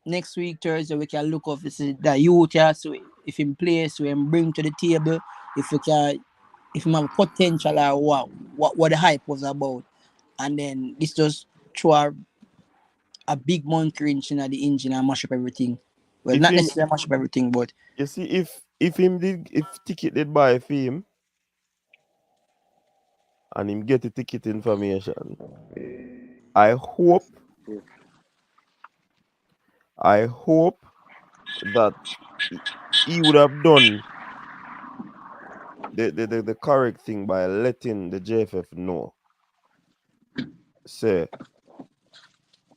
next week Thursday we can look off the youth here, so if in place we can bring to the table, if we have potential or what the hype was about. And then this just throw a big monkey wrench in the engine and mash up everything. Well, not necessarily mash up everything, but you see, if ticket did buy for him and him get the ticket information, I hope that he would have done the correct thing by letting the JFF know. Say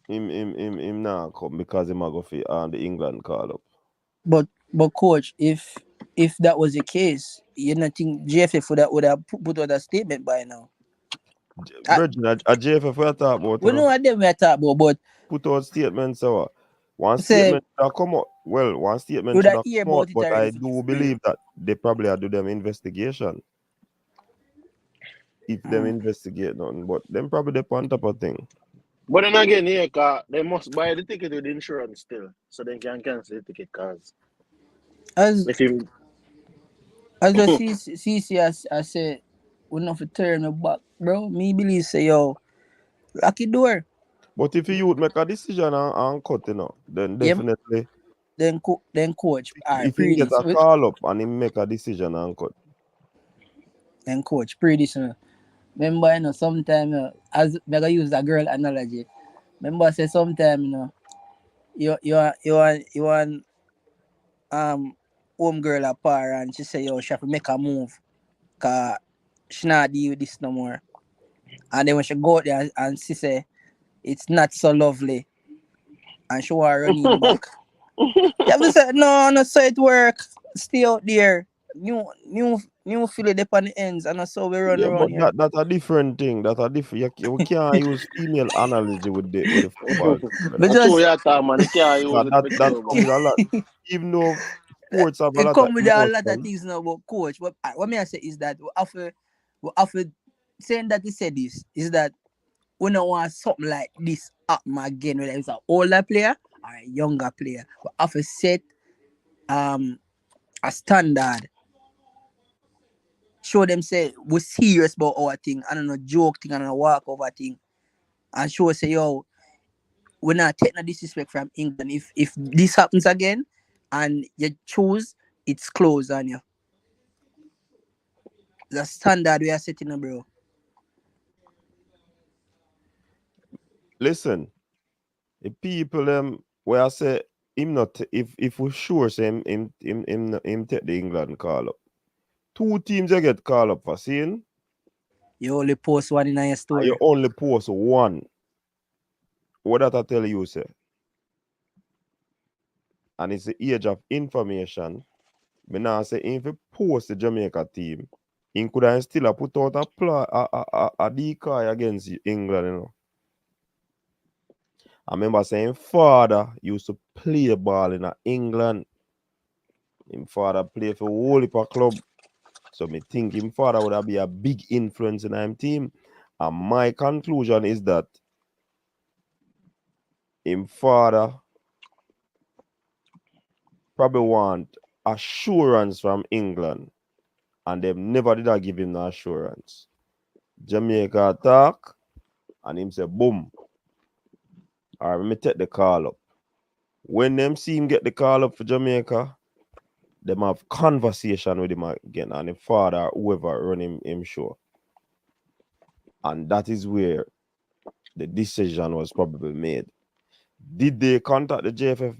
him now come because him a go fi the England call up. But coach, if that was the case, you don't think JFF would have put out a statement by now? Virgin, a JFF we talk about. We know what them we talk about, but put out statements. So one say statement should come out. Well, one statement would should I hear come out, about it but already I for do free? believe that they probably do them investigation. If them investigate nothing, but them probably they on top of thing. But then again, here, they must buy the ticket with insurance still, so they can cancel the ticket. Cause As if him, the CC I say, we not for turn me back, bro. Me believe say yo, lucky door. But if you would make a decision and cut, then Yeah, definitely then coach. Alright, if you get this. a call up and he make a decision and cut. Then coach, this. Remember, sometimes as I gotta use a girl analogy. Remember, I say sometimes you want home girl a par and she say yo she have to make a move, cause she not deal with this no more. And then when she go out there and she say it's not so lovely, and she want to run in back. You have to say no, so it work. Stay out there. New fill it up on the ends, and that's how we run Yeah, around but here. that's a different thing. That's a different. We can't use female analogy with the football. But that's true, just yeah, man. You can't use it for That true, comes with a lot. Even though sports have a it lot of come with a lot of emotion. things now about coach. What may I say is that we offer saying that he said this is that we don't want something like this happen again, whether it's an older player or a younger player. We offer set a standard. Show them say we're serious about our thing, and not joke thing and a walk over thing. And show say yo, we're not taking a disrespect from England. If this happens again and you choose, it's closed on you. The standard we are setting up, bro. Listen, the people where I say him not if we sure say him take the England call up. 2 teams you get call up for seeing. You only post one in your And story. you only post one. What that I tell you, say? And it's the age of information. Me now say if you post the Jamaica team, he could have still put out a decoy against England, I remember saying father used to play ball in England. Him father play for whole heap of club. So me think him father would have be a big influence in him team. And my conclusion is that him father probably want assurance from England. And they never did I give him the assurance. Jamaica attack, and him say boom. Alright, let me take the call up. When them see him get the call up for Jamaica, them have conversation with him again, and the father, whoever run him show. And that is where the decision was probably made. Did they contact the JFF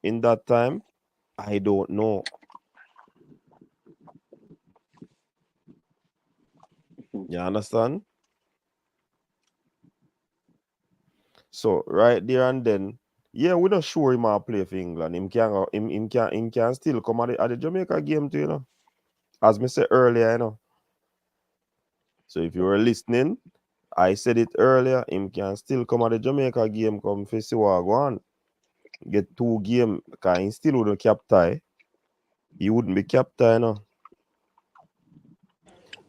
in that time? I don't know. You understand? So right there and then, yeah, we're not sure he might play for England. Him can still come at the Jamaica game too, As me said earlier, So if you were listening, I said it earlier, him can still come at the Jamaica game, come for see what go on. Get 2 games, because he still wouldn't captain. He wouldn't be captain,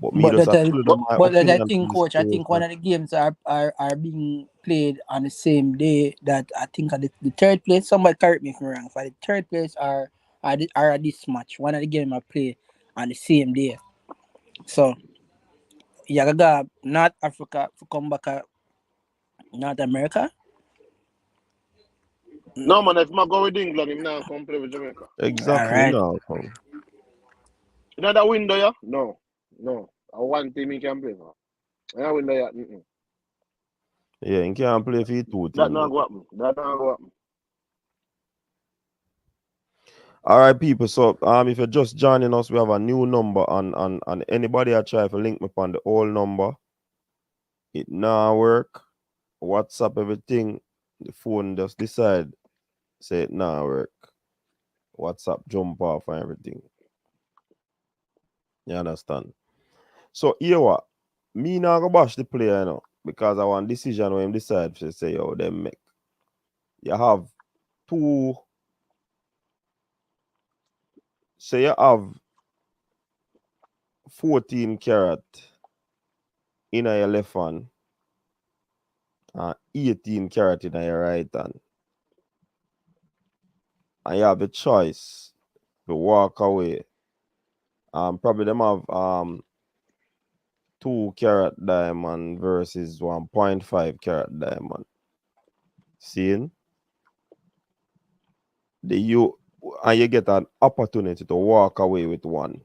But me But just that, told them my but I opinion think, on the coach, I think one situation. of the games are being played on the same day that I think at the third place. Somebody correct me if I'm wrong. For the third place are at this match. One of the games I play on the same day. So you got North Africa to come back at North America. no man, if I go with England, him now come play with Jamaica. Exactly, Alright. You know that window, yeah? No. I want team he can play for. That window, yeah. Yeah, he can't play for 2 That teams. not go happen. That not go happen. All right, people. So if you're just joining us, we have a new number and anybody I try to link me upon the old number. It now work. WhatsApp everything. The phone just decide say it now work. WhatsApp jump off and everything. You understand? So here what? Me now go bash the player, you know, because I want decision when him decide to say yo them make. You have two. Say you have 14 carat in your left hand and 18 carat in your right hand. And you have a choice to walk away. Probably them have 2 carat diamond versus 1.5 carat diamond. Seeing? You get an opportunity to walk away with one.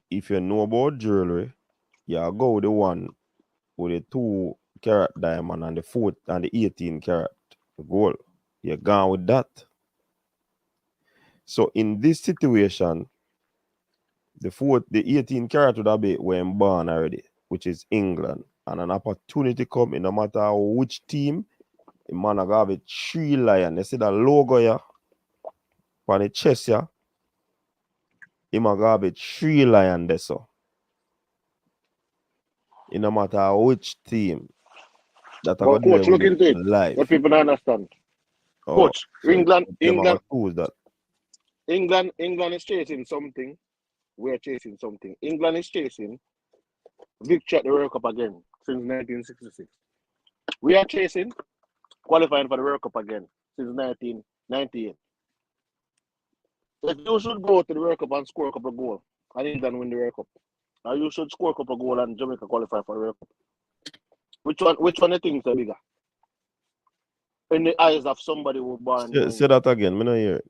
If you know about jewelry, you go with the one with the 2 carat diamond and the 18 carat gold. You're gone with that. So in this situation, the 18 carat would have been when born already, which is England. And an opportunity come in no matter which team, the man have a 3 lion. You see that logo here on the chest here. He have a 3 lion there so. It no matter which team that I But got coach, there look with into it. life. What people don't understand. Oh, Coach, so England that. England is chasing something. We're chasing something. England is chasing victory at the World Cup again since 1966. We are chasing qualifying for the World Cup again since 1998. If you should go to the World Cup and score a couple of goals, and England win the World Cup, or you should score a couple of goals and Jamaica qualify for the World Cup. Which one do you think is bigger? In the eyes of somebody who born in Say that again. Me not hear it.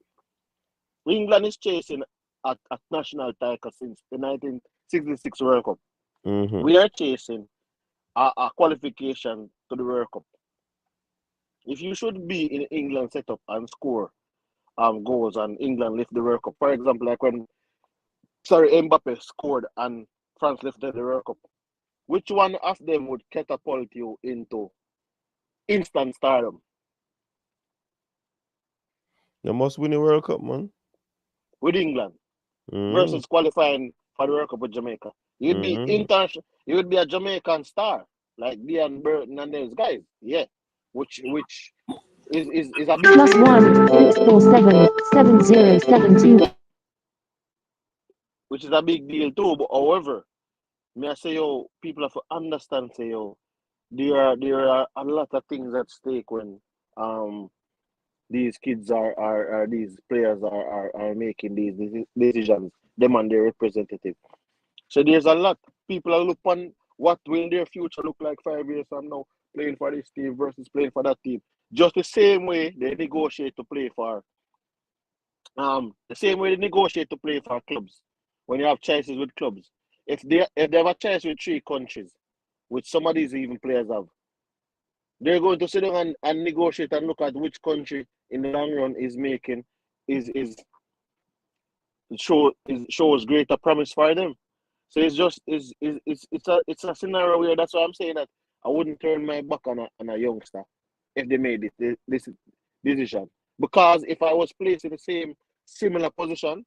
England is chasing at national title since the 1966 World Cup. Mm-hmm. We are chasing a qualification to the World Cup. If you should be in England setup and score goals and England lift the World Cup, for example, like when Mbappe scored and France lifted the World Cup, which one of them would catapult you into instant stardom? They must win the World Cup, man. With England versus qualifying for the World Cup with Jamaica. You'd be international. You would be a Jamaican star like Dean Burton and those guys. Yeah, which is a big +1 647 7072. which is a big deal too. But however, may I say yo, people have to understand say yo, there are a lot of things at stake when these kids are these players are making these decisions, them and their representative. So there's a lot. People are look on what will their future look like 5 years from now, playing for this team versus playing for that team. Just the same way they negotiate to play for clubs. When you have choices with clubs. If they have a choice with 3 countries, which some of these even players have, they're going to sit down and negotiate and look at which country in the long run is making shows greater promise for them. So it's a scenario where that's why I'm saying that I wouldn't turn my back on a youngster if they made this decision. Because if I was placed in the same similar position,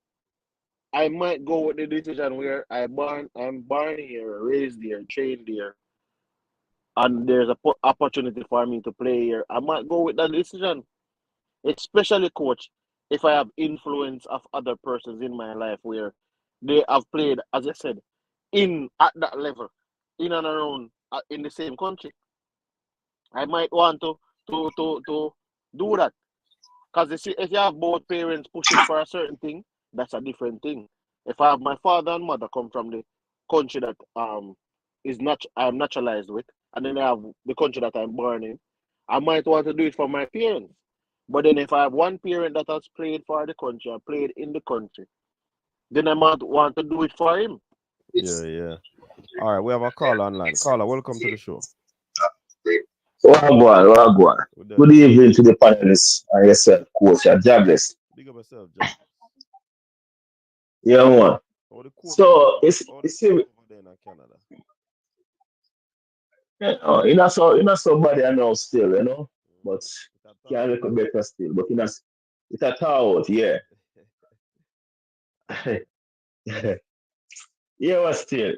I might go with the decision where I'm born here, raised here, trained here, and there's a opportunity for me to play here. I might go with that decision, especially coach, if I have influence of other persons in my life where they have played, as I said, at that level, in and around in the same country. I might want to do that. Because if you have both parents pushing for a certain thing, that's a different thing. If I have my father and mother come from the country that I'm naturalized with, and then I have the country that I'm born in, I might want to do it for my parents. But then if I have one parent that has played for the country and played in the country, then I might want to do it for him. Yeah. All right, we have a caller online. Caller, welcome to the show. Wagwan. With that, Good evening to the panelists and yourself, coach and Jabless. big up yourself, Jack. Yeah, man. How the coach over So there? How the it's coach over there in Canada? you're not so bad I know still, but It's a can tower. look better still. But it's a tower, yeah. Yeah, but still,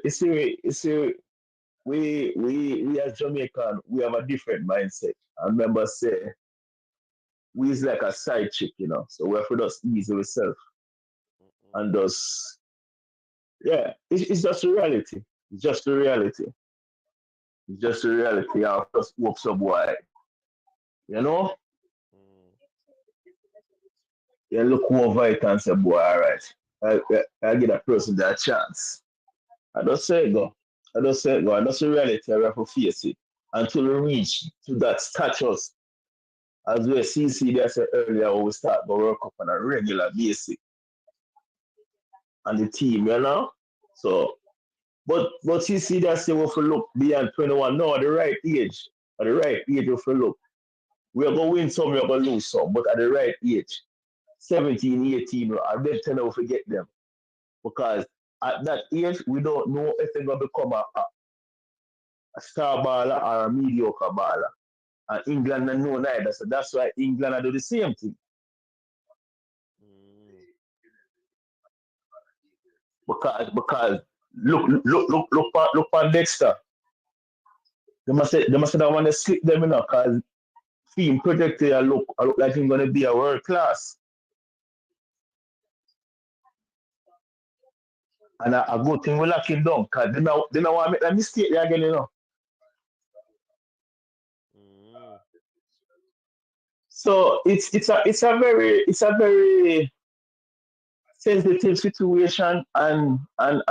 we as Jamaican, we have a different mindset. I remember say we is like a side chick, So we have to just ease ourselves Mm-mm. and just yeah, it's just a reality. It's just a reality. It's just a reality. I'll just hope so boy. You know? Mm. You look over it and say, boy, all right. I give that person that chance. I don't say it go. I don't say it go. And that's a reality. I have to face it. Until we reach to that status, as we see there said earlier, we start to work up on a regular basis and the team, So, but you see that say we have to look beyond 21 now at the right age. At the right age, we have to look. We are going to win some, we are going to lose some, but at the right age, 17, 18, I bet 10 we forget them. Because at that age, we don't know if they're going to become a star baller or a mediocre baller. And England don't know neither. So that's why England do the same thing. Mm. Because look on Dexter. They must have want to slip them, because team projected I look like he's gonna be a world class. And a good thing we lock him down, because they don't want to make that mistake there again. Mm. So it's a very sensitive situation, and I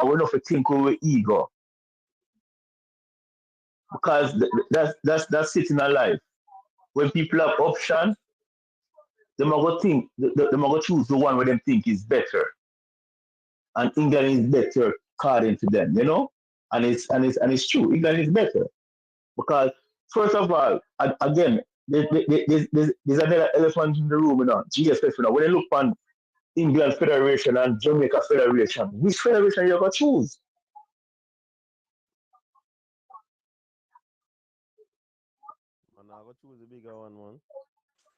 will not think we ego, because that's sitting alive. When people have option, they might go think they might go choose the one where they think is better, and England is better according to them, and it's true. England is better because first of all, again, there's another elephant in the room, GSF. When they look on England Federation and Jamaica Federation, which federation you gonna choose? Man, I go choose the bigger one, man.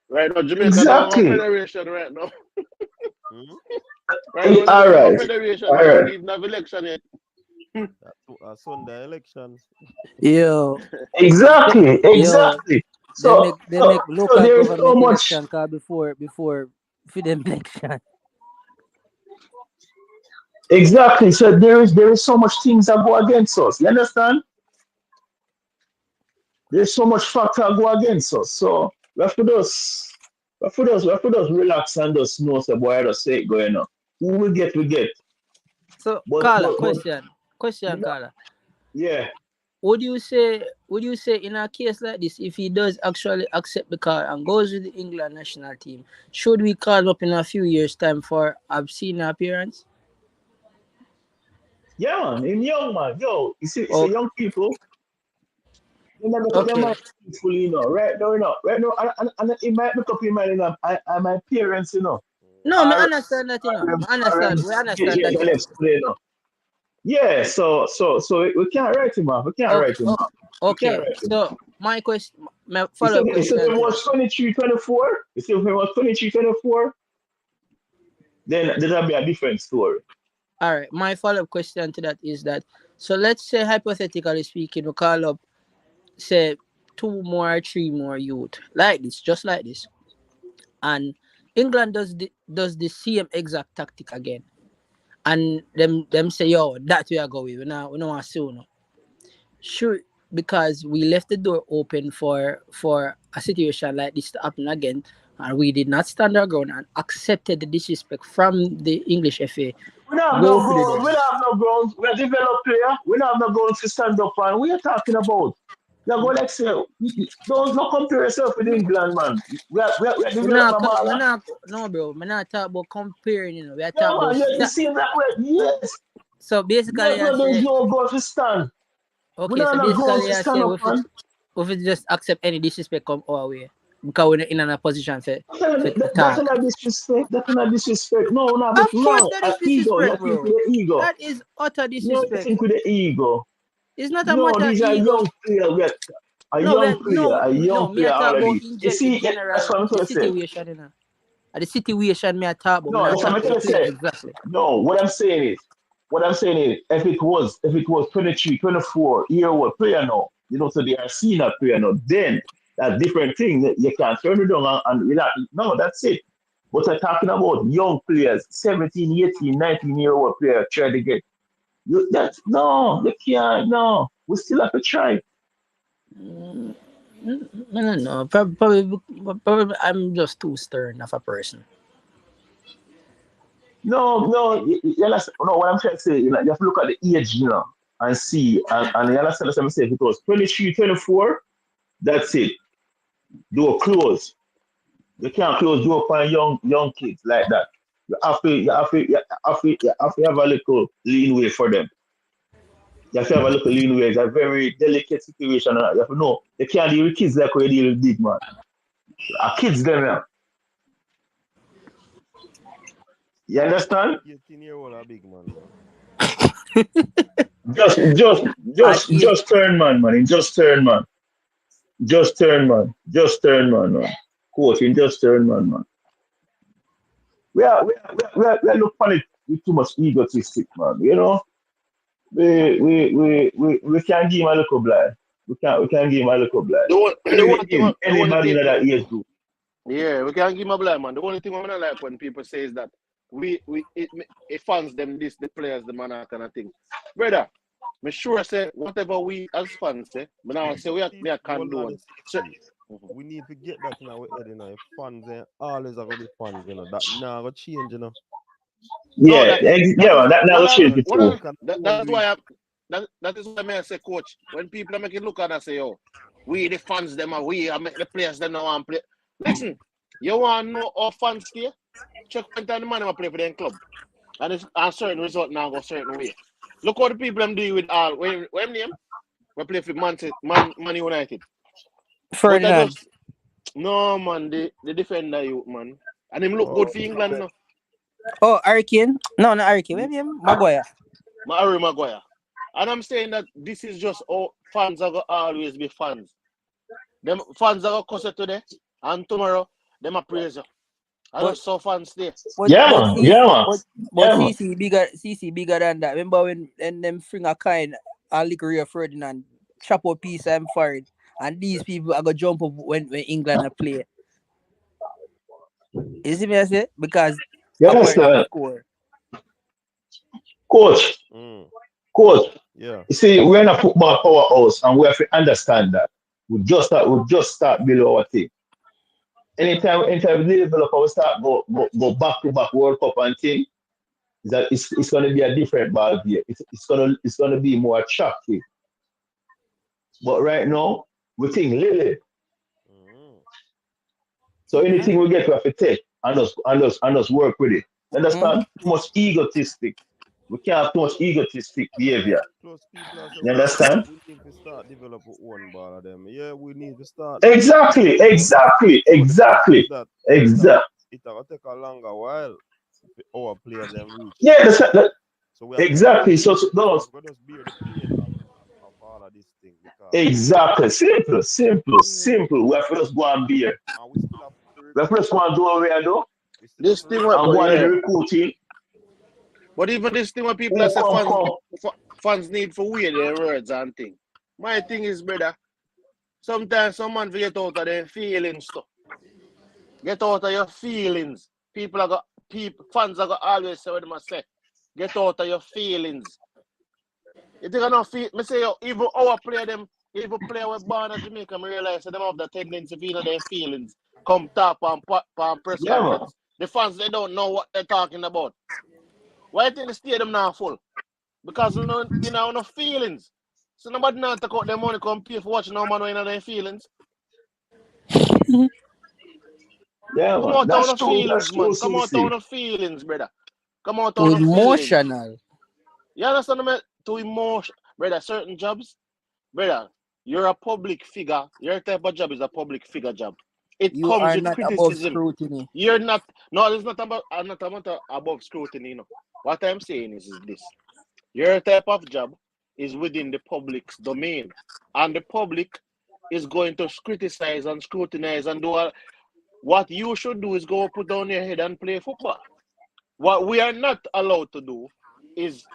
Right now, Jamaica don't have a Exactly. federation right now. Hmm? Right now, All Jamaica have a right. federation. All They don't right. even have election yet. A Sunday election. Yo, they, Exactly. yo, Exactly. So they so make so local there is so government much. election car before for them election. Exactly. So there is so much things that go against us. You understand? There's so much factor that go against us. So we have to just relax and just know the boy just say it going on. Who we get, we get. So, But Carla, but but question, Carla. yeah. Would you say in a case like this, if he does actually accept the call and goes with the England national team, should we call him up in a few years' time for obscene appearance? Yeah, man, him young man. Yo, you see, Oh, young people, they never put their okay. mind fully, right now, right now, and it might make up your mind, my parents, No, me are understand that, them Me understand. We understand that, the next play. Yeah, so we can't write him off. We can't Oh, write him oh, off. We can't okay. write him off. So my follow-up You said question it to was that. 23, 24. You said if it was 23, 24, then that'll be a different story. All right. My follow-up question to that is that, so let's say hypothetically speaking, we call up, say, two more, three more youth like this, just like this, and England does the same exact tactic again, and them say, yo, that we are going. We don't want to see no. Sure, because we left the door open for a situation like this to happen again, and we did not stand our ground and accepted the disrespect from the English FA. We don't have no Go for the goals. We done. don't have no goals. We're a developed player. We don't have no goals to stand up on. What are you talking about? You're going like say, don't not compare yourself with England, man. We are We developed, not, my co- we man. not, no, bro. We not talk about comparing. We are Yeah, talking about man, you see that way? Yes. So basically, I There's say, no goal to stand. We okay. don't So have no goals basically, to I stand say up on. If we just accept any disrespect come our way. Because we're in a position for That's talk. not disrespect. That's not disrespect. No, no, but Of course no. that is Ego. You disrespect, think bro. with the ego. That is utter No, you disrespect. think with the ego. It's not a No, matter these are ego. young players. No, we are, A young no, me I player talk about already. in You the see, that's general what I'm the trying to say. situation, you know. The situation me I talk about, me No, not that's what talk I'm about the trying to player say. exactly. No, what I'm saying is, if it was 23, 24 year old player now, so they are senior player now, then that's different thing. You can't turn it down and relax. No, that's it. But I'm talking about young players, 17, 18, 19-year-old player try to get you. That's no, you can't. No, we still have to try. I don't know. Probably I'm just too stern of a person. No, you understand? No, what I'm trying to say, you have to look at the age, and see, and you understand what I'm saying. If it was 23, 24, that's it. Door close. You can't close door for young kids like that. You have a little leeway for them. You have to have a little leeway. It's a very delicate situation. You have to know you can't deal with kids like we deal with big man. Our kids them now. You understand? 18-year-old a big man, man. Just just And just if just turn man. Just turn man. Just turn man. Just turn man. Coach, in just turn man. We are look on it with too much egotistic, man. We can't give him a little blind. We can give him a little blind. The one thing, the only Anybody thing, in that age group. yeah, we can't give him a blind man. The only thing I'm not like when people say is that it fans them this, the players, the man, that kind of thing. Brother, me sure say whatever we as fans say, but now say See, we are hold on, condone. So, see, we need to get that in our head, If fans always are gonna be fans, That now gonna change. no, Yeah, that yeah, is man, that now change it too. We can that's only why that is why I say, coach, when people are making look at us say, oh, we the fans them are we are make the players them now want play. Listen, you want to know how fans stay? Check when time the man will play for them club. And it's a certain result now go certain way. Look what the people I'm doing with all when name we play for Man United. But I Ferdinand. just no man, the defender you man. And him look good oh for England now. Oh, Hurricane? No, not Hurricane. Maybe Maguire. Harry Maguire. And I'm saying that this is just how fans are gonna always be fans. Them fans are gonna cuss it today and tomorrow them are praise you. I But just saw fans stay. Yeah, man, yeah, man, But yeah, man. CC bigger than that. Remember when them bring a kind and lick Rio Ferdinand chop up piece and fired. And these people are gonna jump up when England are play. You see me I say? Because You apparently they understand, score. coach, mm, coach. yeah. You see, we're in a football powerhouse, and we have to understand that. We just start below our team. Anytime we develop, we start go back to back World Cup and thing. Is that it's going to be a different ball game. It's gonna be more attractive. But right now, we think Lily. Mm. So anything we get, we have to take and just work with it. Mm-hmm. Understand? Too much egotistic. We can't have too much egotistic behavior. Plus, people are saying You understand? we need to start develop one ball of them. Yeah, we need to start. Exactly, exactly, But the thing is exactly, that exactly. it will take a longer while for our players them reach Yeah, there. that, So we have to exactly. So, no, we just bear the pain of all of this thing because exactly. mm, Simple. We have to just go and be here. and we still have to We have to just go and do what we are doing we still have This to thing recruit. what and but go and do yeah. the recruiting. But even this thing when people are Who say come? fans need for weird their words and thing. My thing is, brother, sometimes someone forget out of their feelings too. Get out of your feelings. Fans are gonna always say what they must say. Get out of your feelings. You think I don't feel me say yo, even our player them, even player with born in Jamaica, I realize that them have the tendency to feel their feelings. Come talk on press Yeah, man. conference. The fans they don't know what they're talking about. Why you think the stadium now full? Because no feelings. So nobody now take out their money come pay for watching no man in their feelings. Yeah, Come man. out on That's the true. feelings, That's true, man. Come out on CC. the feelings, brother. Come out Too on the feelings. emotional. You understand me? To emotion, brother. Certain jobs, brother. you're a public figure. Your type of job is a public figure job. It You comes are with not above criticism. scrutiny. You're not. No, it's not about. I'm not about above scrutiny. You know. What I'm saying is this: your type of job is within the public's domain, and the public is going to criticize and scrutinize and do all. What you should do is go put down your head and play football. What we are not allowed to do is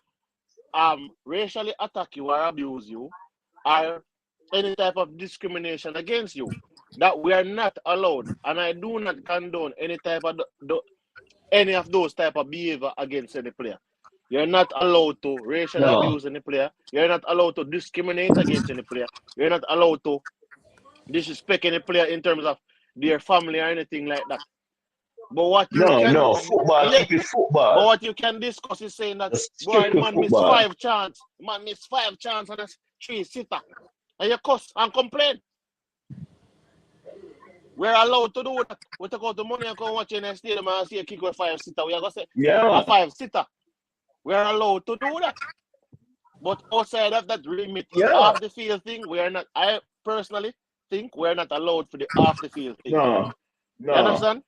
racially attack you or abuse you or any type of discrimination against you. That we are not allowed, and I do not condone any type of any of those type of behavior against any player. You're not allowed to racially No. abuse any player. You're not allowed to discriminate against any player. You're not allowed to disrespect any player in terms of their family or anything like that. But what you No, can, no. Football, yeah, keep it but football. what you can discuss is saying that Just boy, stick the to man missed football. 5 chances. Man missed 5 chances on a 3-sitter. And you cuss and complain. We're allowed to do that. We take out the money and come watch in the stadium and see a kick with 5-sitter. We are going to say Yeah. a 5-sitter. We're allowed to do that. But outside of that remit, Yeah. off the field thing, we are not. I personally think we're not allowed for the off the field thing. No. You understand?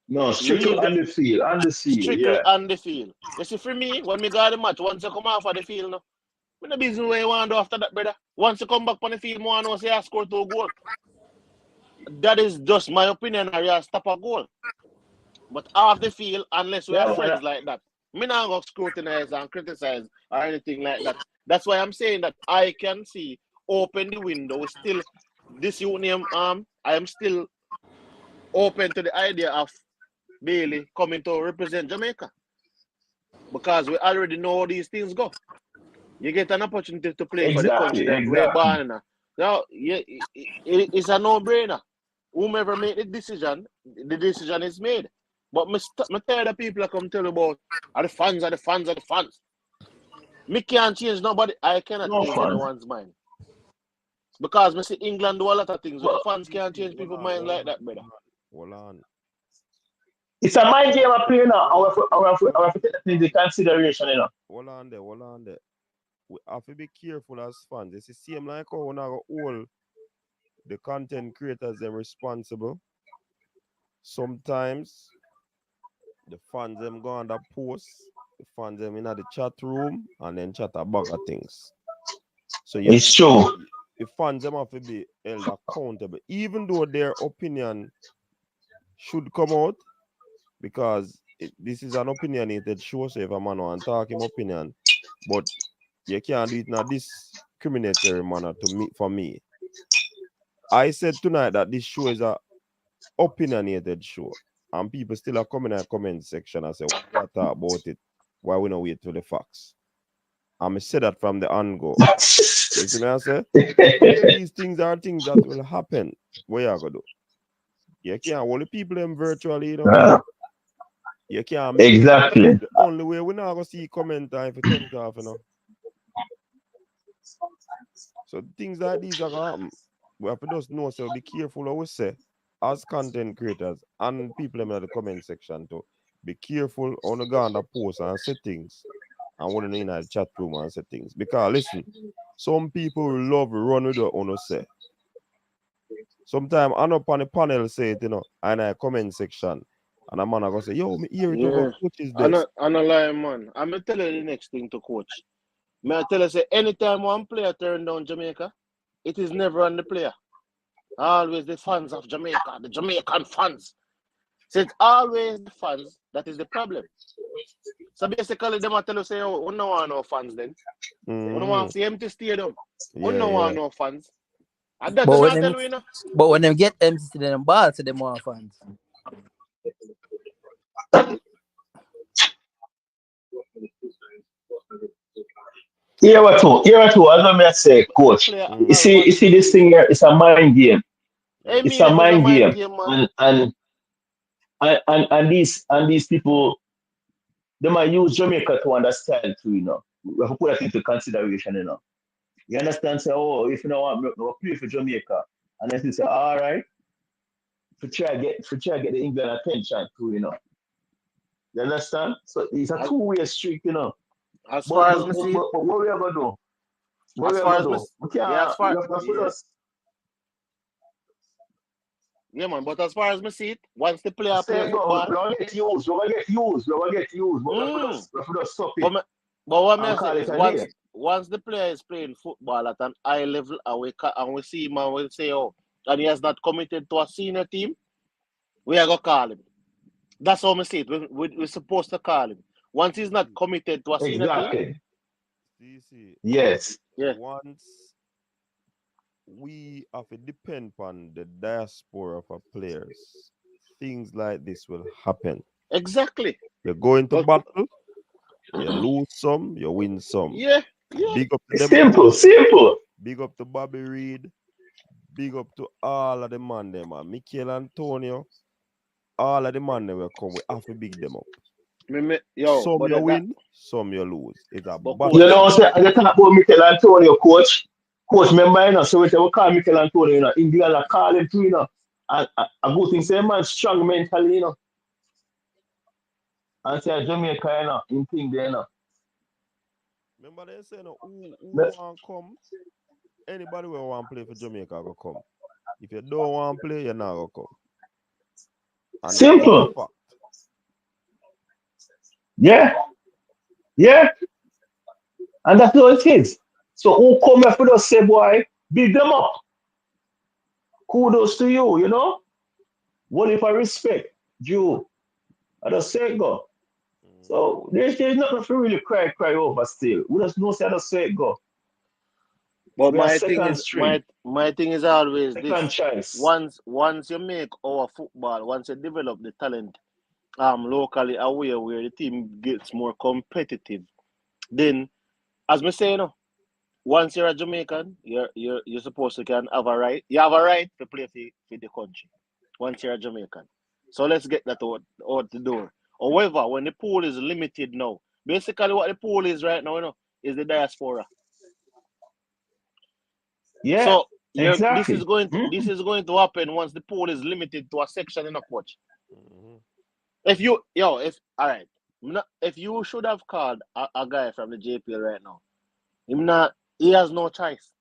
No. Strictly Leave the on the field. On the field. strictly Yeah. on the field. You see, for me, when we got the match, once you come off of the field, no, I'm not busy where you want to do after that, brother. Once you come back on the field, I want to say I scored 2 goals. That is just my opinion. I will stop a goal. But off the field, unless we are friends like that, me not going to scrutinize and criticize or anything like that. That's why I'm saying that I can see open the window. Still, this union I am still open to the idea of Bailey coming to represent Jamaica. Because we already know how these things go. You get an opportunity to play for the country that we're born in. Now, it's a no-brainer. Whomever made the decision is made. But me tired of people that come tell about the fans are the fans are the fans. Me can't change nobody. I cannot change anyone's mind. Because me see England do a lot of things. Well, fans can't change people's mind like that, brother. Hold on. It's a mind game up here now. I have to take that into consideration, you know. Hold on there. We have to be careful as fans. It's the same like how we now hold the content creators them responsible. Sometimes the fans them go on the post, the fans them in the chat room and then chat about things. So it's true. The fans them have to be held accountable, even though their opinion should come out, because this is an opinionated show. So if a man want to talk him opinion, but you can't do it in a discriminatory manner for me. I said tonight that this show is a opinionated show, and people still are coming in the comment section and say, "We gotta talk about it. Why we not wait till the facts?" And I said that from the on-go. You see me? I say these things are things that will happen. What you gonna do? You can't hold the people them virtually, you know. You can't exactly. The only way we're not gonna see comment time if you turn it off, you know. So things like these are gonna happen. We have to just know, so be careful what we say as content creators and people in the comment section too. Be careful on the go on the post and say things, and when in the chat room and say things. Because listen, some people love run with what you say. Sometimes I'm up on the panel say it, you know, and I comment section, and a man I go say, "Yo, me hear it over coach is this." I'm not lying, man. I'm gonna tell you the next thing to coach. May I tell you, say anytime one player turn down Jamaica, it is never on the player. Always the fans of Jamaica, the Jamaican fans. So it's always the fans that is the problem. So basically, them tell you say, "Oh, we don't want no fans then. We don't want to see empty stadium. We don't want no fans." And that's not tell you, know. But when they get empty stadium ball, so them want fans. Here what too, as I say, coach. You see this thing here, it's a mind game. It's a mind game. And these people, they might use Jamaica to understand too, you know. We have to put that into consideration, you know. You understand? Say, oh, if you don't want to play for Jamaica, and then you say, all right, to try to get the England attention too, you know. You understand? So it's a two-way street, you know. As far as I see, but what we are gonna do? What As we far gonna as do? We yeah, as can't. far You have to put yeah, us. yeah, man. But as far as me see it, once the player play Say go. We football, don't get used. We don't get used. We don't get used. But mm, we have to just stop but it what me and I say call it is a day. once the player is playing football at an high level, and we see him and we say, oh, and he has not committed to a senior team, we are gonna call him. That's how me see it. We're supposed to call him. Once he's not committed to a senior team, Exactly. See, Yes. yeah, once we have to depend on the diaspora of our players, things like this will happen. exactly. You go into But battle, you lose some, you win some. yeah, yeah. Big up to It's them simple. coach, Simple. big up to Bobby Reed, big up to all of the man them, Michael Antonio, all of the man them will come. We have to big them up. Yo, Some but you that win, some you lose. It's a but You battle coach, in know, the say, ring. I just talk about Michael Antonio, coach. Coach, remember, you know, so we say we call Michael Antonio, you know, England are calling too, you know. And a good thing, say, man, strong mentally, you know. And say, Jamaica, you know, in thing there, you know. Remember they say no, who But want come? Anybody who want play for Jamaica go come. If you don't want play, you're not gonna come. And that is a simple. fact. Yeah, yeah. And that's how it is. So who come here for us say, boy, beat them up. Kudos to you, you know. What if I respect you? I just say it go. Mhm. So there's nothing to really cry over still. We just know say I just say it go. but We are my thing second is string, my thing is always second this. choice. Once you make our football, once you develop the talent locally aware where the team gets more competitive, then as me say, you know, once you're a Jamaican, you're supposed to can have a right. You have a right to play for the country. Once you're a Jamaican. So let's get that out the door. However, when the pool is limited now, basically what the pool is right now, you know, is the diaspora. Yeah, So exactly. this is going to happen once the pool is limited to a section in a coach. Mhm. If you yo, if all right, if you should have called a guy from the JPL right now, him not he has no choice.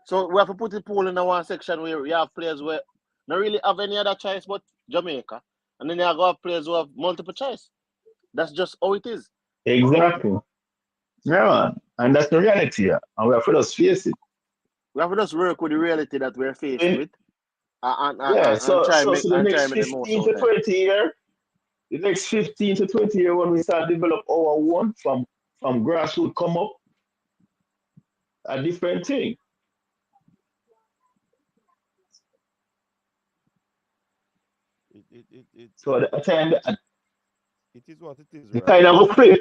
So we have to put the pool in a one section where you have players where not really have any other choice but Jamaica, and then you have players who have multiple choice. That's just how it is. Exactly. Yeah, man. And that's the reality. Yeah. And we have to just face it. We have to just work with the reality that we're faced And, with, yeah, and so so so the try next and make the most 15 out to of it. 20 year, the next 15 to 20 year when we start develop our one from grassroots come up, a different thing. It So the time it is what it is the right kind of now. go flip.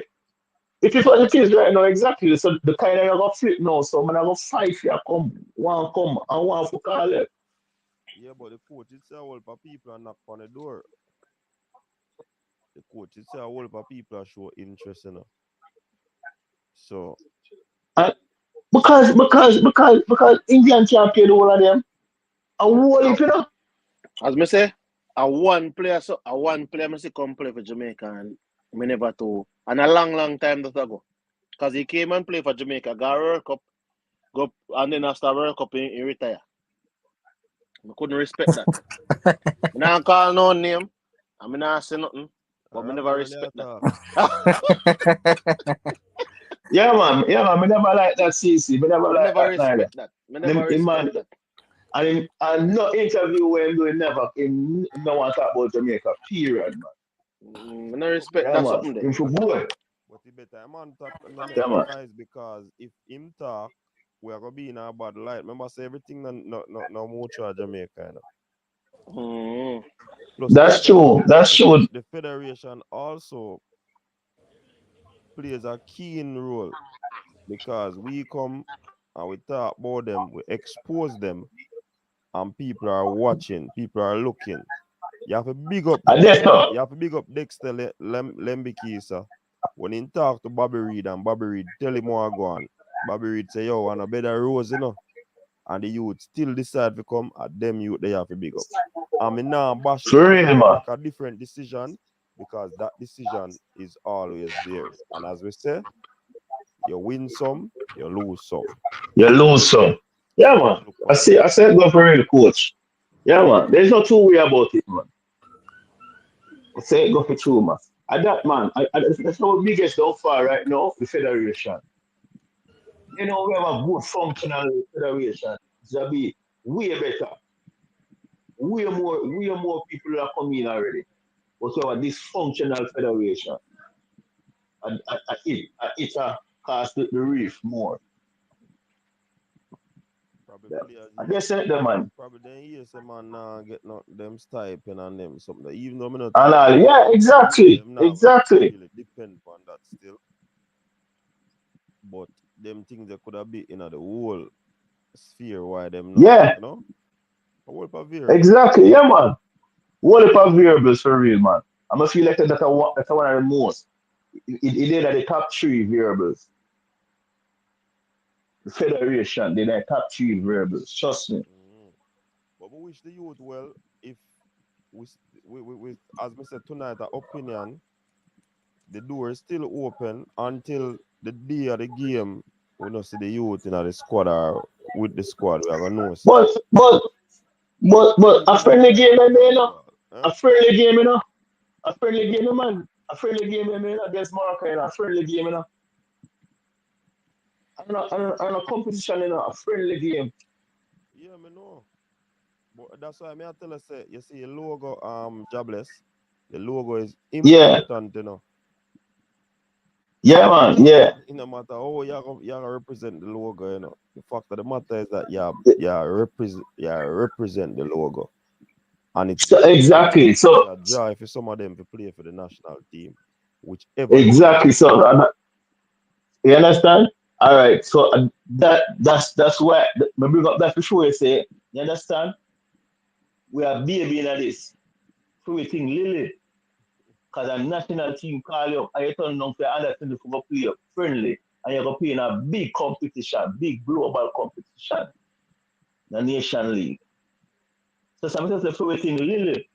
It is what it is right now, exactly. So the kind of go flip now. So man I go fight for come and one for call it. Yeah, but the coach it's a whole of people and knock on the door. The coach it's a whole of people are show interest, you know. So And because Indian champion all of them. And whole if you know. As me say, a one player me see come play for Jamaica and me never to and a long time that ago. Cause he came and play for Jamaica, got a World Cup, go and then after World Cup he retire. I couldn't respect that. Me not call no name. I mean not say nothing. I But me rather never early respect that. attack. Yeah, man. Me never like that CC. Me never Me like never that neither. respect that. Me never Man, respect that. and no interview when him doing never him no want to talk about Jamaica. Period, man. Me no respect Yeah, that man. something there. Him for boy. But he better I'm on top and not make Yeah, no man. noise because if him talk, we are gonna be in a bad light. Remember say everything no mutual Jamaica, you know. Mm. Plus That's true. That's true. the federation also plays a keen role because we come and we talk about them, we expose them, and people are watching, people are looking. You have to big up And that's Dexter. all. You have to big up Dexter Lembiki, sir. When he talk to Bobby Reed and Bobby Reed tell him what go on, Bobby Reed say, yo, and a better rose, you know. And the youth still decide to come at them youth they have to big up. I mean now bash For them if real, them man. make a different decision because that decision is always theirs. And as we say, You win some, you lose some. You lose some. Yeah, man. Look I on see. it. I said go for real, coach. Yeah, man. There's no two way about it, man. I say go for true, man. And that, man, that's our biggest downfall right now, the federation. You know, we have a good functional federation. It's gonna be way better. Way more people are coming already. But we have a dysfunctional federation. It cost the reef more. Probably Yeah. players I here. just said that, man. Probably then hear some man get not them stipend and them something. Even though I not And think all, yeah, exactly. them now Exactly. really depend on that still. But them things that could have been in the whole sphere why them not, Yeah, you know? A whole of variables. exactly. Yeah, man. What about variables for real, man? I must feel like that's one of the most. It did at the top three variables. The federation did the top three variables. Trust me. Mm. But we wish the youth well if we as I said tonight, our opinion, the door is still open until the day of the game. We don't see the youth in the squad or with the squad. We are gonna know. Say, But but but things a in the friendly game, man, Jamaican you know. football. Huh? A friendly game, you know. A friendly game, man. A friendly game, you know, against Morocco, you know. A friendly game, you know. I don't know competition, you know. A friendly game. Yeah, me know. But that's why I tell us say you see a logo jobless. The logo is Yeah, important, you know. yeah, man. Yeah. In no matter how you gonna represent the logo, you know. The fact of the matter is that represent the logo. And So exactly. it's So a joy for some of them to play for the national team, whichever team exactly. them So play for. you understand? All right. So that's why me bring up that for sure. You say you understand? We are baby in this. So we think Lily, because a national team call you up and you turn down for other team to go play up friendly, and you're going to play in a big competition, big global competition, the Nation League. So sometimes the we think Lily.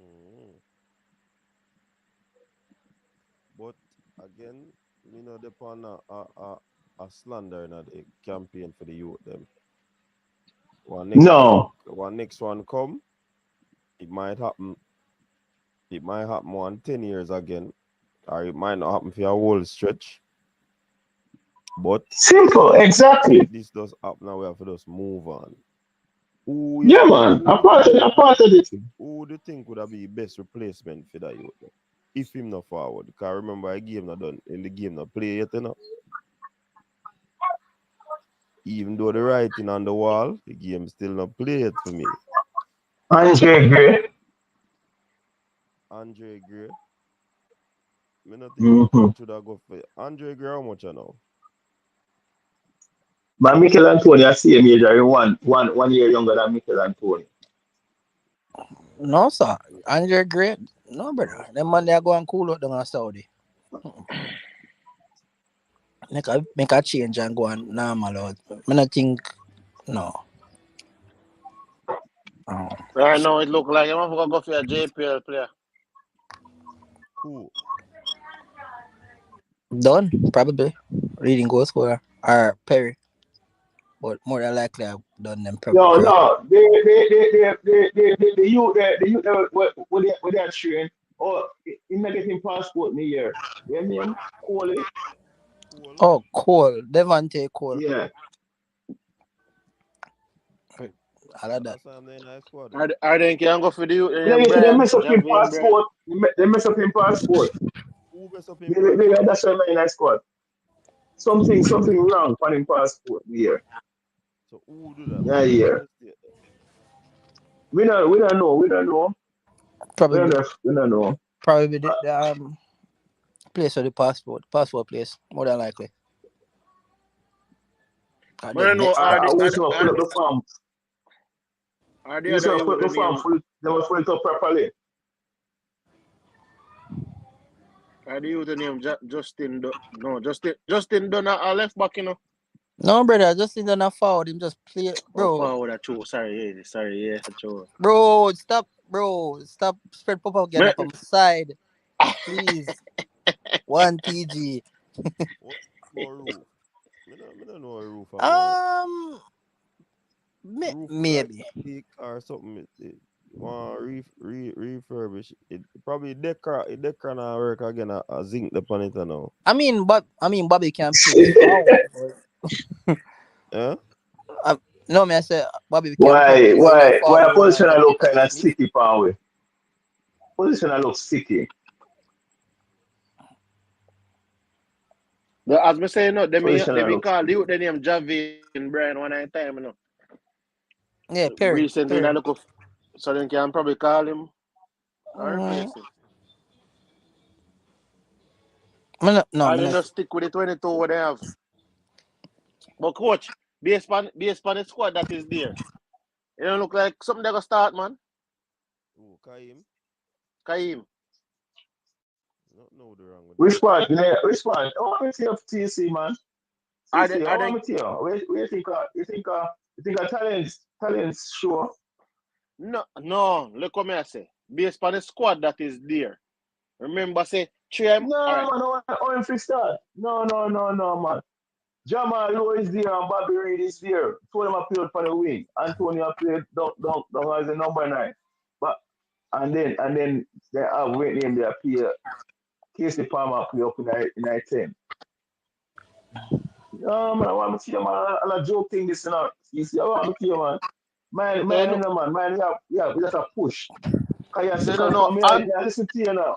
Mhm. But again, me know depend a slander in the campaign for the youth them. No. One next one come, it might happen. It might happen 10 years again, or it might not happen for a whole stretch. But Simple. if Exactly. this does happen, now we have to just move on. Who you Yeah, think? man. A part of it. Who do you think would have be best replacement for that youth? If him not forward, because remember a game not done in the game not play yet, you know. Even though the writing on the wall, the game still not play yet for me. Andre Gray. Andre Gray, me not think the Mm-hmm. coach would have go for Andre Gray. How much you know? But Michael Antonio, I see him age, one year younger than Michael Antonio. No, sir. Andre great. No, No, brother. Them man they are going cool out down in Saudi. Make a change and go on normal out. I not think no. Oh. Right now, it look like I'm going to go for a JPL player. cool. Done, probably. Reading goal scorer. Or Perry. But more than likely I've done them probably No, Perry. no, the youth with that train, or he may get him passport in the year. You name Coley? Cool. Oh, Cole. Devante Cole. Yeah. All of that. That's why I'm in the squad. Are they can go for the youth, You know, they Brian, mess up him Javine Brian. passport. They mess up him passport. Who mess up in passport? That's why I'm in squad. Something wrong on him passport here. So who do that? Yeah, Who make yeah. the mistake? We don't know. We don't know. Probably We don't know. probably the place of the passport place, more than likely. And But I then know, next step. I wish to fill up the form. are the You other should youth put the the form name, full. They will fill it up properly. are the youth the name Justin, no, Justin Dunn a left back, you know. No, brother, just in the forward. Him just play, Oh, bro. forward, a true. Sorry, yeah, true. Bro, stop spread propaganda Me, from side, please. One TG. What more roof? Me don't know a roof about. Roof like Maybe. leak or something. Want refurbish it. Probably decor now work again. A zinc the on it now. Bobby can pull it forward. Yeah. No, me I say Bobby can Why, probably going why, why a forward position I and look kind of mid. sticky, power? Position I look sticky. But as me say, no, Position I they look call sticky. you the name Javi and Brian one night time, you know. Yeah, Perry. Recently, I look up, so they can probably call him or Mm, replace him. me Or they not. just stick with the 22 what they have. But coach, based on the squad that is there, it don't look like something they gonna start, man. Oh, Kaim. Kaim. Not know the wrong with Which that. part? Yeah, which part? I want me to have TC, man. Are they TC, I are want they me to hear. Where you think, you think a talent show? no, look what me I say. Based on the squad that is there. Remember say Trim, No, alright. man, I want to start. No, man. Jamal Lowe is there and Bobby Reed is there. Two of them are played for the wing. Antonio played down as a number 9. But and then they have wait name they appear. Casey Palmer play up in the 10. No, man, I want to see you, man. I'm not joking this, you know. You see, I want to see you, man. Say Man, no, no, man, we just a push. Because say no, because no. for me, And I listen to you now.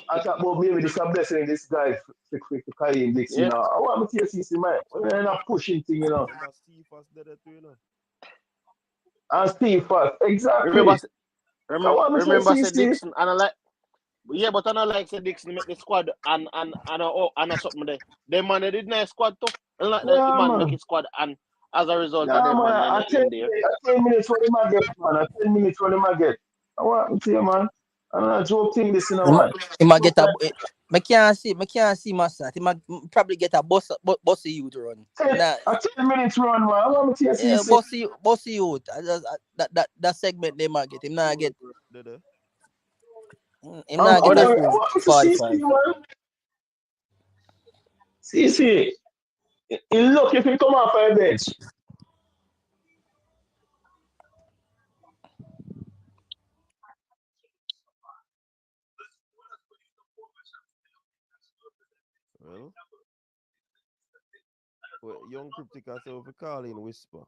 I talk about maybe this a blessing this guy for Karim Dix, you yeah, know. I want to see you, man. We're not pushing thing, you know. Remember Steve was dead too, you know. And Steve first. remember Exactly. So I want to remember see say CC. Dixon and I like yeah, but I don't like say Dixon make the squad and something there. Them man they did nice squad too. And like the Yeah, man make man. his squad and as a result of Yeah, them man. man I in there. 10 minutes for the market, man. 10 minutes for the market. I want to see you, man. I'm not joking this, you know, man. He might Joke get a. like Me can't see Massa. He might probably get a bossy youth run. 10, Nah, a 10 minutes run, man. I want to see yeah, CC. bossy youth. That segment they might get. Him not get. Did Him not I get a full want to see CC, 45. man. CC. Look, if you come off a bench. Well, young cryptic I say we call in whisper.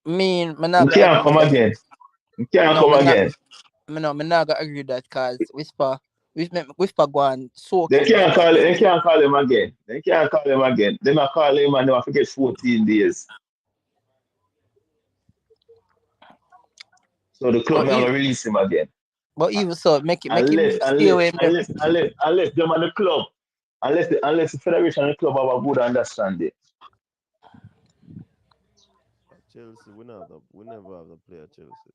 Me You not gonna can't agree with come that. again. You can't No, come again. me not gonna agree with that because Whisper go and soak They him can't before. call it. They can't call him again. They can't call him again. They might call him and they might forget 14 days. So the club But not he, gonna release him again. but even so, make him Unless stay unless away. unless unless unless them and the club. Unless the federation and the club have a good understanding. At Chelsea, we never have the player Chelsea.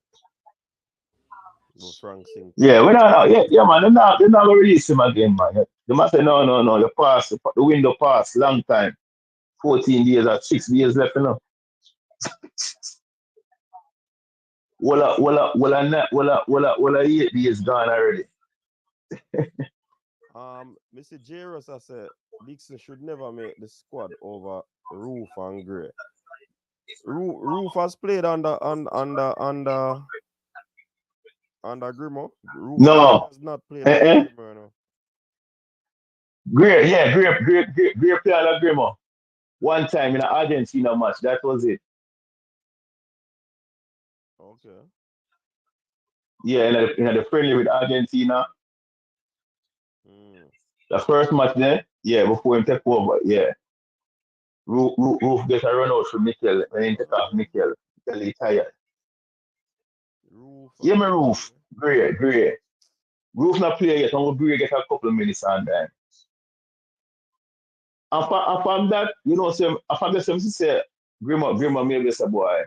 No Frank Sing Yeah, thing. we not yeah man, they're not gonna release him again, man. They must say no, you pass the window pass long time. 14 days or 6 days left, you know. Walla 8 days gone already. Mr. Jairus, I said Dixon should never make the squad over Roof and Gray. Roof has played under Grimo. Gray No. has not played under Eh. Grimo, you know. Great play on Grimo. One time in an Argentina match, that was it. Okay. Yeah, in the friendly with Argentina. Mm. The first match there, yeah, before him take over, yeah. Roof get a run out for Mikel when he take off Mikel. Mikel he tired. Roof Yeah, and my Roof. Great. Roof not play yet, I'm Great get a couple of minutes on that. From that, you know, from the same say, Grima maybe say boy.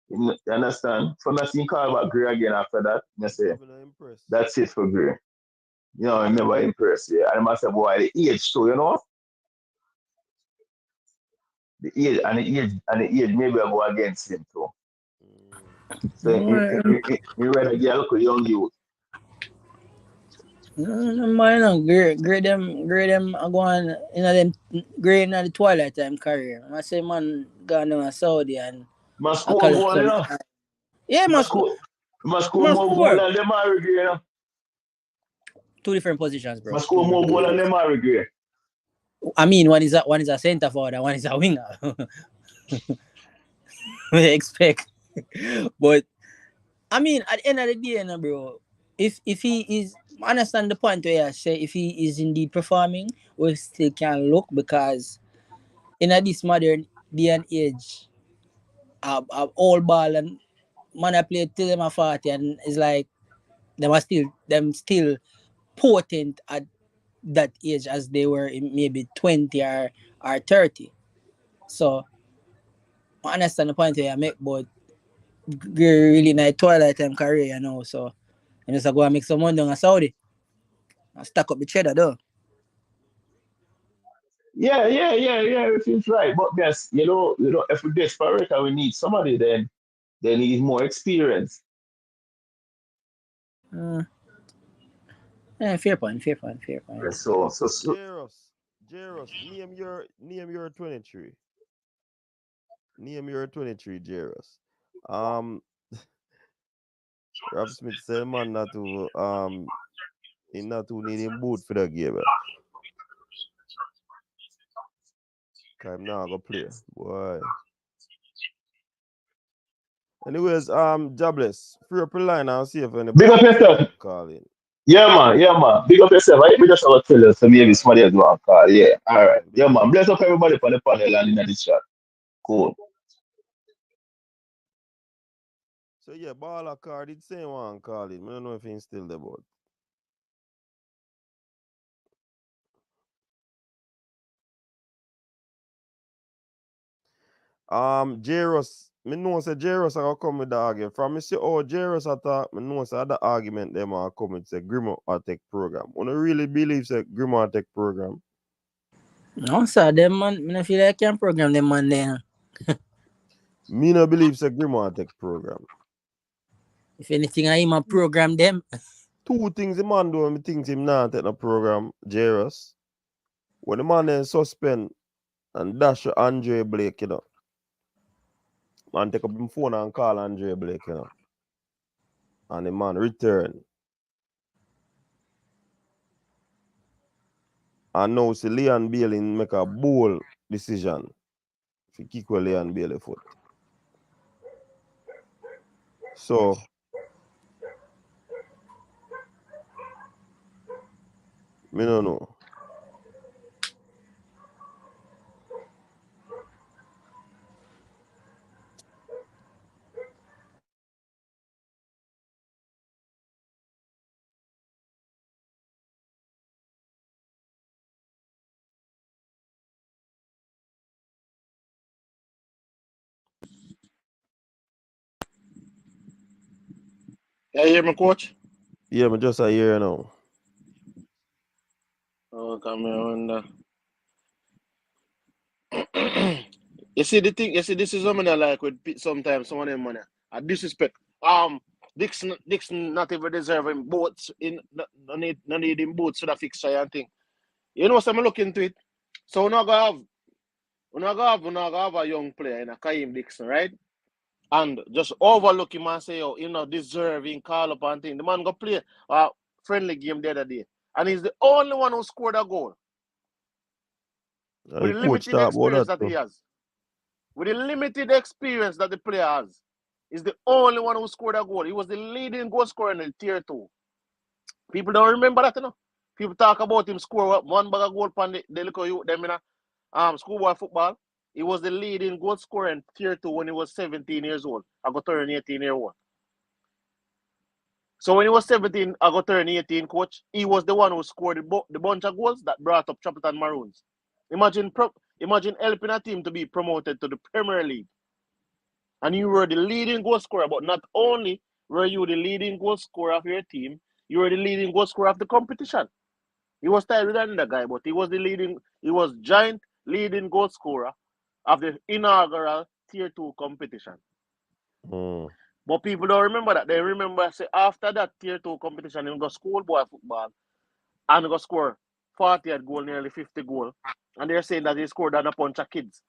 You understand? From that scene call about Gray again after that, I say, never impressed. that's it for Gray. You know, I never impressed. Yeah. And I say, boy, the age too, you know? The age maybe I go against him too. Mm. So he rather get a look at young youth. Man, grade them I go on them grade in the twilight time career. I say man gone down to Saudi and Must I score collect goal, you some. know. Yeah, Must score, must score must more goal score. than them Mario, you know. Two different positions, bro. Must Two score different more goal than positions. them Mario. I mean, one is a center forward and one is a winger. We expect, but I mean, at the end of the day, bro, if he is, I understand the point where I say if he is indeed performing, we still can look because in this modern day and age, all ball and man I play till them are 40 and it's like them still potent at that age as they were in maybe 20 or 30. So I understand the point where I make, but really in a twilight time career, So I just go and make some money down in Saudi. I stack up the cheddar though. Yeah. Everything's right. But yes, if we're desperate and we need somebody, then they need more experience. Uh, yeah, fair point, fair point, fair Yeah, point. so Jairus, name your 23. Name your 23, Jairus. Um, Rob Smith said man not to he not to need him boot for the game. Cause him now go play. Boy. Anyways, jobless. Free up your line and see if big anybody up yourself. call in. Yeah, man. Big up yourself. Right? We just have to tell you so maybe somebody else will call. Yeah. All right. Big Yeah, up. man. Bless up everybody for the panel and in the chat. Cool. So yeah, Baller card did say one call in. I don't know if he's still there, but Jairus, me know say Jairus are gonna come with the argument. From me say oh Jairus attack, me know say the argument them are coming say Grimo Tech program. I don't really believe say Grimo Tech program. No, sir, them man, I feel like I can program them man there. Me no believe say Grimo Tech program. If anything, I am a program them. Two things the man do, me think him not take no program, Jairus. When the man then suspend and dash Andre Blake, man take up him phone and call Andre Blake, and the man return. And now see Leon Bailey make a bold decision to kick with Leon Bailey foot. So me no know. You hear me, coach? Yeah, me just a hear now. Oh, come here, wonder. You see the thing. You see, this is something I like with sometimes some of them money. I disrespect. Dixon not even deserving boats in. No need him boats for the fixture and thing. You know, so I'm looking into it. So we're not gonna have a young player in a Kaim Dixon, right? And just overlook him and say, oh, deserving call up and thing. The man go play a friendly game the other day. And he's the only one who scored a goal with The the coach limited talk about experience that that he too. has. With the limited experience that the player has. He's the only one who scored a goal. He was the leading goal scorer in the tier 2. People don't remember that, People talk about him score one bag of goal on the little youth them in schoolboy football. He was the leading goal scorer in tier 2 when he was 17 years old. I got turned 18 years old. So when he was 17, I got turned 18, coach. He was the one who scored the bunch of goals that brought up Chapelton Maroons. Imagine helping a team to be promoted to the Premier League. And you were the leading goal scorer, but not only were you the leading goal scorer of your team, you were the leading goal scorer of the competition. He was tied with the guy, but he was giant leading goal scorer of the inaugural tier 2 competition. Mm. But people don't remember that. They remember say after that tier 2 competition, he go schoolboy football. and go score 40 goal, nearly 50 goal. And they're saying that he scored on a bunch of kids.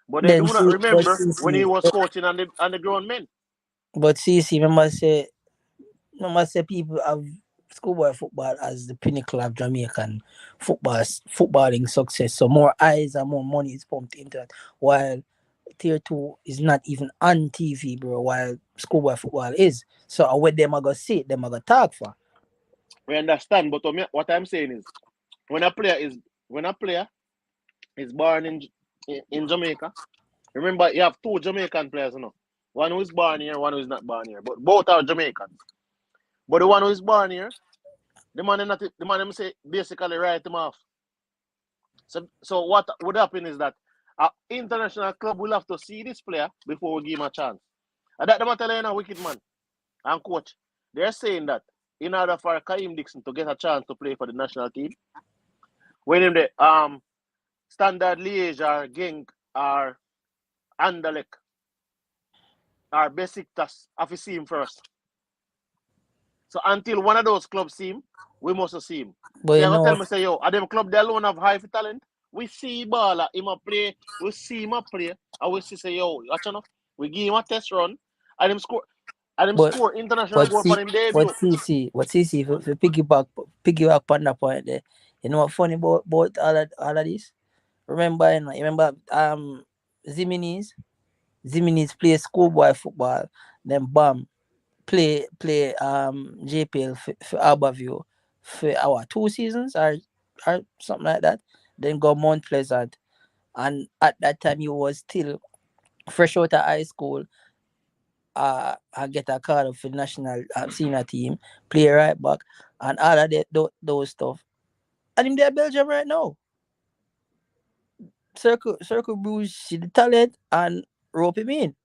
But they Then do not see, but remember when he see, was coaching on the grown men. but see, remember say people have schoolboy football as the pinnacle of Jamaican footballing success. So more eyes and more money is pumped into it. While tier two is not even on TV, bro. While schoolboy football is. So what them are gonna see, them are gonna talk for. We understand, but what I'm saying is when a player is born in Jamaica, remember you have two Jamaican players, you know. One who is born here, one who is not born here. But both are Jamaicans. But the one who is born here, the man them say basically write him off. So what would happen is that an international club will have to see this player before we give him a chance. And that them telling a wicked man and coach. They're saying that in order for Kaim Dixon to get a chance to play for the national team, when him the Standard Liège or Genk or Anderlecht or Besiktas have to see him first. So until one of those clubs see him, we must see him. But So you you're gonna know, tell me say, yo, are them club they alone have high talent? We see baller, him a play, we see him a play, and we see say, yo, watch enough. We give him a test run, and him but score international but goal see, for him debut. if you piggyback on that point there, you know what funny about all of this? Remember, you remember Ziminis? Ziminis play schoolboy football, then bam, play JPL for Aberview for our 2 seasons or something like that. Then go Mount Pleasant, and at that time he was still fresh out of high school. And get a card up for the national senior team, play right back, and all of those stuff. And him there Belgium right now. Circle Bruce see the talent and rope him in.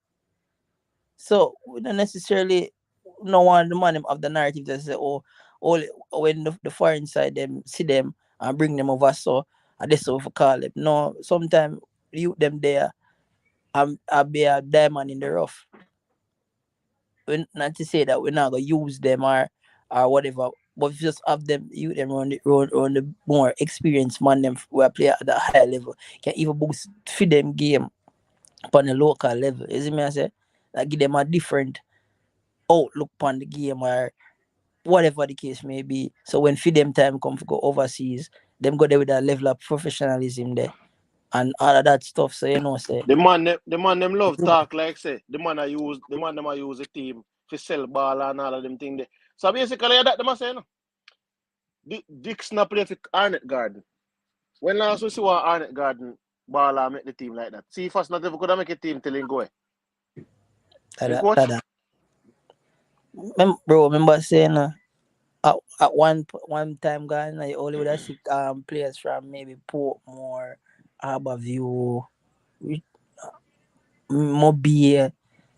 So we don't necessarily no one the man of the narrative that say, oh, all when the foreign side them see them and bring them over, so and this so for call them. No, sometimes you them there and be a diamond in the rough. Not to say that we're not gonna use them or whatever, but just have them you them on the more experienced man them who play at a higher level can even boost feed them game upon a local level. You see me I say? Like give them a different outlook upon the game or whatever the case may be. So when feed them time come to go overseas, them go there with a level of professionalism there and all of that stuff. So you know say The man them love talk like say the man them I use a team for sell ball and all of them thing there. So basically that them I say no. Dixon play for Arnett Garden. When last we saw Arnett Garden baller make the team like that. See first not ever could make a team till he go. You coach? bro, remember saying at one time guys I only would have see players from maybe Portmore, Harbourview, Mobile,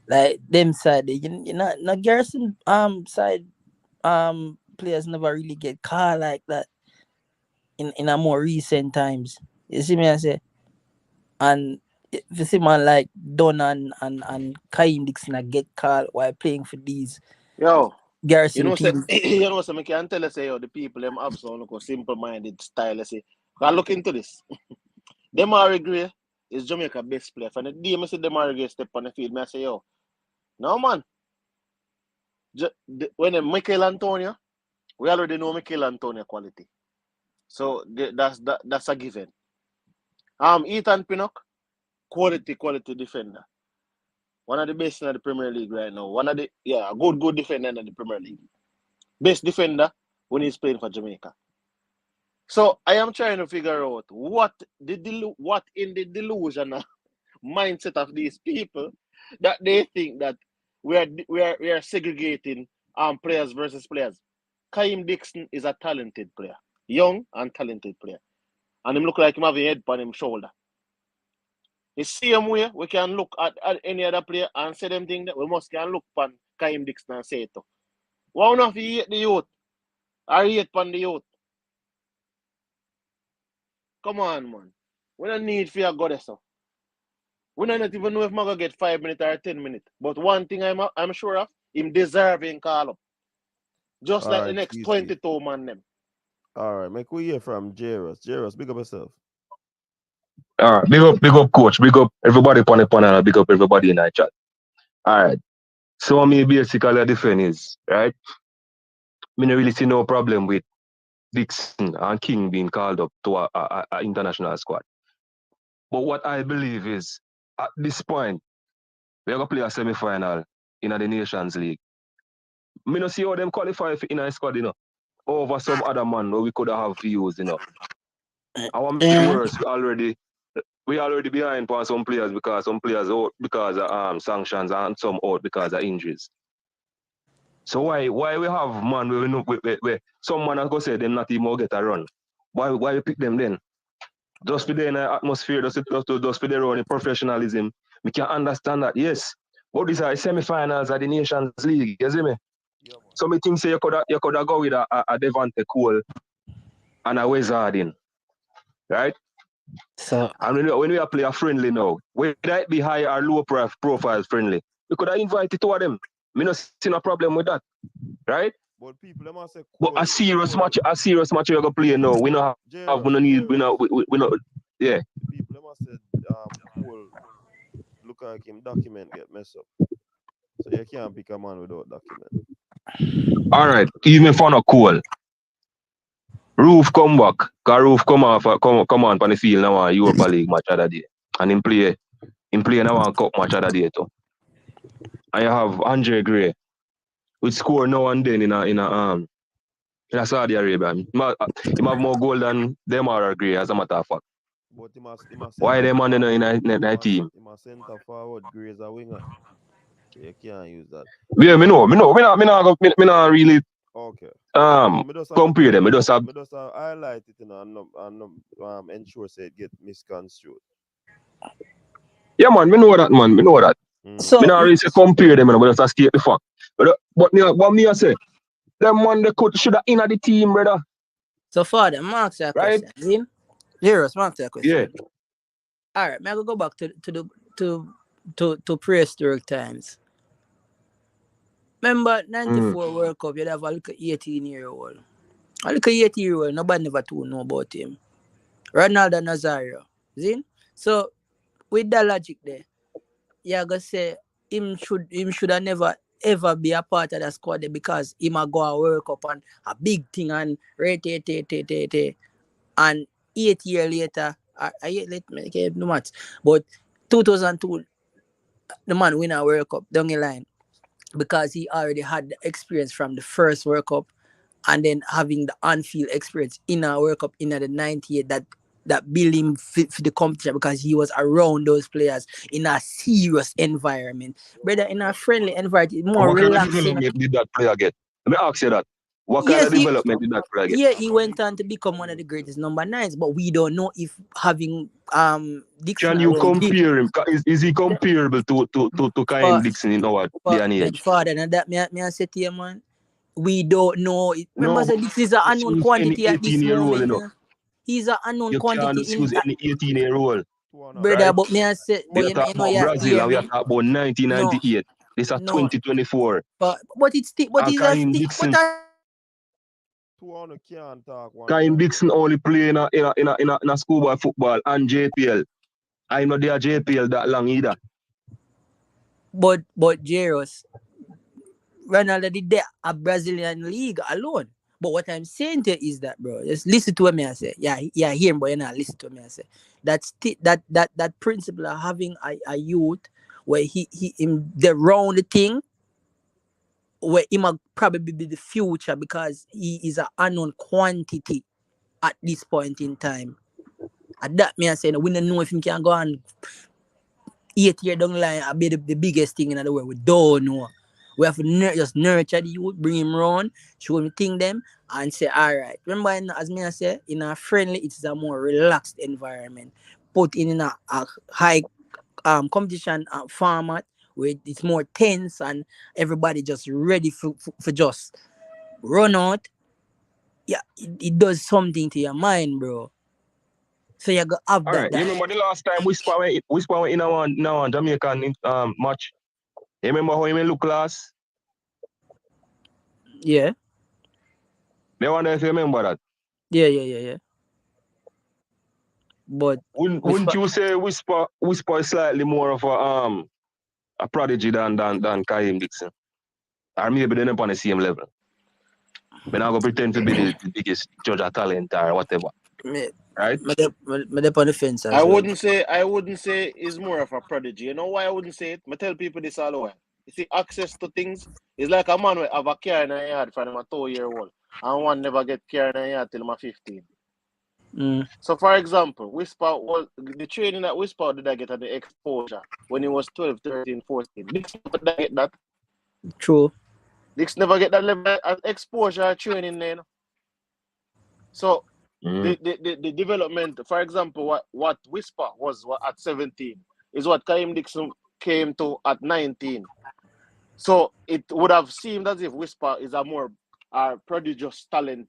like them side you know not Garrison side players never really get called like that in a more recent times. You see me I say? And if you see man like Don and Kaim Dixon I get called while playing for these Yo, Garrison teams. so I can tell us say yo the people them have so look simple minded style. I say, I look into this. Demari Gray is Jamaica best player. From the day I see Demari Gray step on the field, I say, yo, no man. When Michael Antonio, we already know Michael Antonio quality. So that's a given. Ethan Pinnock, quality defender. One of the best in the Premier League right now. One of the good defender in the Premier League. Best defender when he's playing for Jamaica. So I am trying to figure out what in the delusional mindset of these people that they think that we are segregating players versus players. Kaim Dixon is a talented player, young and talented player, and him look like him have a head on him shoulder. The same way we can look at any other player and say them thing that we must can look upon Kaim Dixon and say it. Why not he hate the youth? Or hate upon the youth? Come on, man. We don't need fear God so. We don't even know if I'm gonna get 5 minutes or 10 minutes. But one thing I'm sure of, him deserving call up. Just All like the right, next easy. 22 man them. All right, make we hear from Jairus. Jairus, big up yourself. Big up, coach. Big up everybody on the panel. Big up everybody in that chat. All right. So me basically defend is right. Me no really see no problem with Dixon and King being called up to a international squad. But what I believe is at this point we are gonna play a semi-final in the Nations League. Me no see how them qualify in a squad, over some other man where we could have used, I want make it worse. We already behind on some players because some players out because of sanctions and some out because of injuries. So why we have man where we know where some man go say them not even get a run? Why we pick them then? Just for the atmosphere, just for their own professionalism. We can understand that, yes. But these are semi-finals of the Nations League, you see me? Yeah, man. So me think say you could go with a Devante Cole and a Wes Harding, right? So And when we are play a friendly now, whether it be high or low profile friendly, we could have invited two of them. Me not see no problem with that, right? But people, them must say But cool. a serious match you're gonna play now. We not have Jairus, we no need Jairus. we not yeah. People, them must say cool. Look like him document get messed up. So you can't pick a man without document. Alright, even for no cool. Roof come back. Cause Roof come on the field now a Europa League match other day. And him play now a cup match other day too. And you have Andre Gray, which score now and then in a Saudi Arabia. He have more goal than them or Gray, as a matter of fact. But he must Why center them on forward. in a team? He must center forward, Gray as a winger. So you can't use that. Yeah, me know. Me not really Okay. compare them. Me just have highlight it, and ensure say it get misconstrued. yeah, man. Me know that, man. Me know that. so Me not really say compare them, but just escape the fact. But me I say, them man they should have in the team, brother. so father, marks that Right? question. Zin? Zeros, marks that question. Yeah. Alright, may I go back to prehistoric times. Remember 94 World Cup, you'd have a little 18-year-old. A little 18-year-old, nobody never to know about him. Ronaldo Nazario. Zin? So with that logic there, you're gonna say him should have never ever be a part of the squad there because him a go and work up on a big thing and and 8 years later, no matter. But 2002, the man win a World Cup down the line because he already had the experience from the first World Cup and then having the on-field experience in a World Cup in the 98 that built him for the competition because he was around those players in a serious environment. Brother, in a friendly environment, more What kind of relaxing. development did that player get? Let me ask you that. What kind of development did that player get? Yeah, he went on to become one of the greatest number nines, but we don't know if having Dixon Can you around him. compare him? Is he comparable to Kaim Dixon in our day and age? Father, and that me I say to you, man, we don't know. Remember, No, say this is an unknown quantity at this 18-year-old, moment. He's an unknown You can't quantity excuse any 18-year-old. brother. Right? But me I say, but We you talk know, about you Brazil hear and we me. talk about 1998. This is 2024. But it's still, but And he's Kaim a Dixon. Can't talk one. Kaim Dixon only play in a schoolboy football and JPL. I'm not there JPL that long either. But Jairus, Ronaldo did that a Brazilian league alone. But what I'm saying to you is that, bro, just listen to what me I say. Yeah, hear him, but you're not listen to what me I say. That principle of having a youth where he in the round thing where he might probably be the future because he is an unknown quantity at this point in time. At that me I say, we don't know if he can go on 8 years down the line and be the biggest thing in the world. We don't know. We have to just nurture the youth, bring him around, show him thing them, and say, all right. Remember, as me I say, in a friendly, it's a more relaxed environment. Put in a high competition format where it's more tense and everybody just ready for just run out. Yeah, it does something to your mind, bro. So you got have All that. right. You remember the last time we spent in our Jamaican match? You remember how he look last? Yeah. I wonder if you remember that. Yeah. But Wouldn't you say Whisper is slightly more of a prodigy than Kaim Dixon? Or maybe they're not on the same level. We're not gonna pretend to be the biggest judge of talent or whatever. me, Right? me dey on the fence as I well. wouldn't say he's more of a prodigy. You know why I wouldn't say it? I tell people this all the while. You see, access to things is like a man will have a car in a yard from a 2-year-old, and one never get car in a yard till I'm 15. Mm, So, for example, Whisper was the training that Whisper did I get at the exposure when he was 12, 13, 14. Dix never get that. true. Dix never get that level of exposure training then. So the development, for example, what Whisper was at 17 is what Kaim Dixon came to at 19. So it would have seemed as if Whisper is a more prodigious talent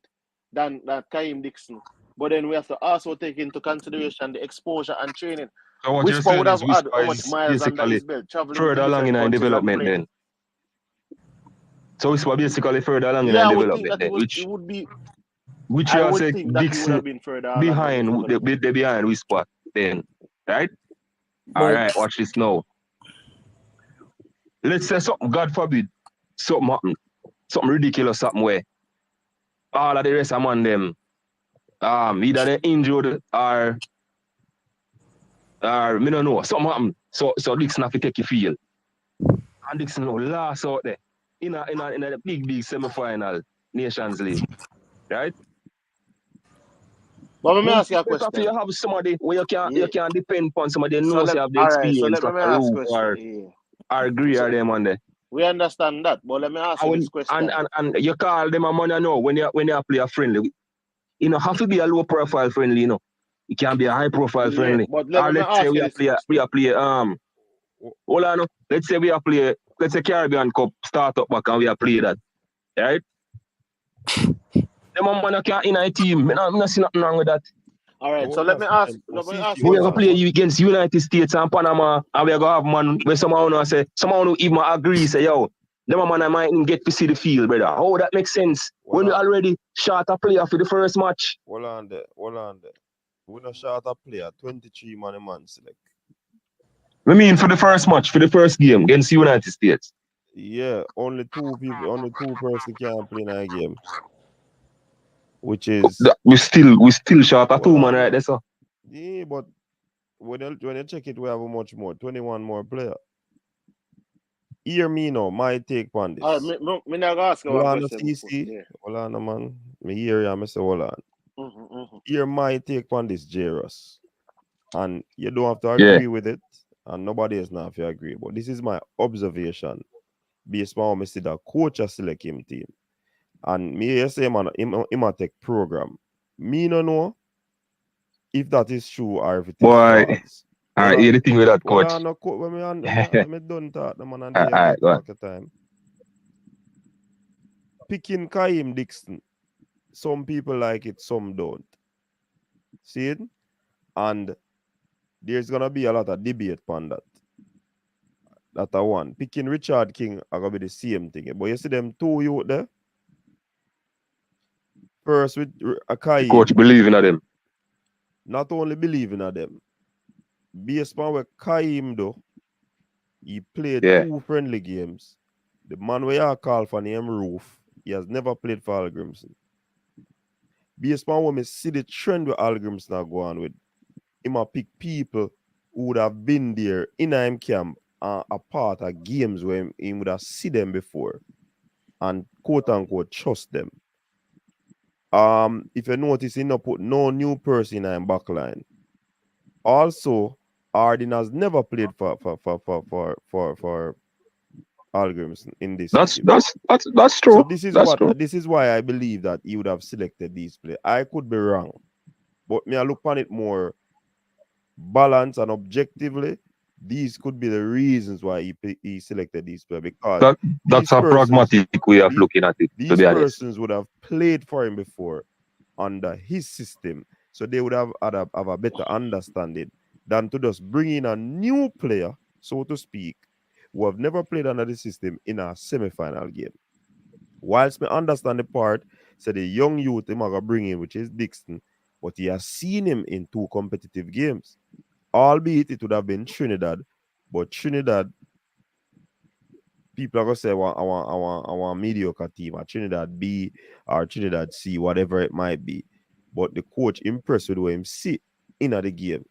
than Kaim Dixon. But then we have to also take into consideration the exposure and training. So what you're Whisper would saying have is had Whisper how much is miles under basically his belt, traveling to further along different in our countries and development playing. then. So Whisper basically further along in Yeah, our I would think development that then, it would be. which I you would say think that he would Dixon have been further along in his behind development. they behind Whisper then. Right? But Alright, watch this now. Let's say something, God forbid, something happen. Something ridiculous something where all of the rest of man them either they injured or me don't know, something happen. So Dixon have to take a field. And Dixon last out there in a big semi-final Nations League. Right? But let me Wouldn't ask you a it better for question. you have somebody where you Yeah. can depend upon somebody who So knows you have the all right. So experience let like me a ask a Roof question. Yeah. or Agree So or them on there. we understand that, but let me ask you this question. And you call them a money now when you play a friendly. You know, have to be a low profile friendly, you know. It can be a high profile Yeah, friendly. but let Or me let's say ask you this we question. play hold on. Let's say let's say Caribbean Cup start up back and we play that. Right? Them man can't in a team. I not see nothing wrong with that. All right. So Hold let on, me ask. man. Let me See, ask you We this are hold gonna on. play question. you against United States and Panama, and we are gonna have man where someone who even agree say, yo, them man I might get to see the field, brother. How that makes sense? When we already shot a player for the first match. Hold on there. We not shot a player, 23 man a man select. I mean for the first match, for the first game against United States. Yeah, only two person can play in a game. Which is We still shot a hold 2 man on right there. there, so. Yeah, but when you check it, we have a much more, 21 more player. Hear me now, my take on All right. this. Me not gonna ask you Hold one on, question before. CC. Yeah. Hold on, man. Me hear ya, me say hold on. Hear my take on this, Jairus. And you don't have to Yeah. agree with it, and nobody else now have to agree. But this is my observation based on how me see the coach a select him team. And me say man, him a take program. Me no know if that is true or if it is Boy, false. I hear the thing with that Hold coach. on, no, when me done talk, the man and All they right, go on. talk a time. Picking Kaim Dixon, some people like it, some don't. See it? And there's gonna be a lot of debate on that. That I one. Picking Richard King are gonna be the same thing. But you see them two youth there? First with The Kaim. coach believing in them. Not only believing in them. Based on where Kaim though, he played 2 friendly games. The man where you call for name Roof, he has never played for Al Grimson. Based on when me see the trend with Al Grimson are going with, he might pick people who would have been there in him camp and a part of games where he would have seen them before and quote unquote trust them. If you notice, he not put no new person in him backline. Also, Arden has never played for Al Grimson in this team. That's true. So this is true. This is why I believe that he would have selected these players. I could be wrong, but me I look on it more balanced and objectively. These could be the reasons why he selected these players because that's a pragmatic way of looking at it. These persons would have played for him before under his system, so they would have a better understanding than to just bring in a new player, so to speak, who have never played under the system in a semi-final game. Whilst me understand the part, So the young youth him gonna bring in, which is Dixon, but he has seen him in 2 competitive games. Albeit it would have been Trinidad, but Trinidad, people are gonna say I want a mediocre team, a Trinidad B or Trinidad C, whatever it might be. But the coach impressed with what him see in the game.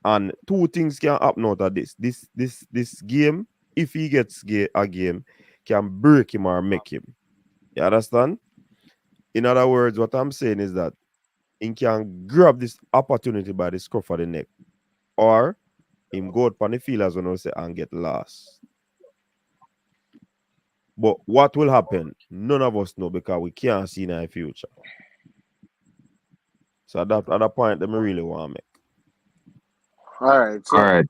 And 2 things can happen out of this. This game, if he gets a game, can break him or make him. You understand? In other words, what I'm saying is that he can grab this opportunity by the scruff of the neck, or him go out on the field as one say and get lost. But what will happen? None of us know because we can't see in the future. So at that point, that me really want to make. All right. So All right.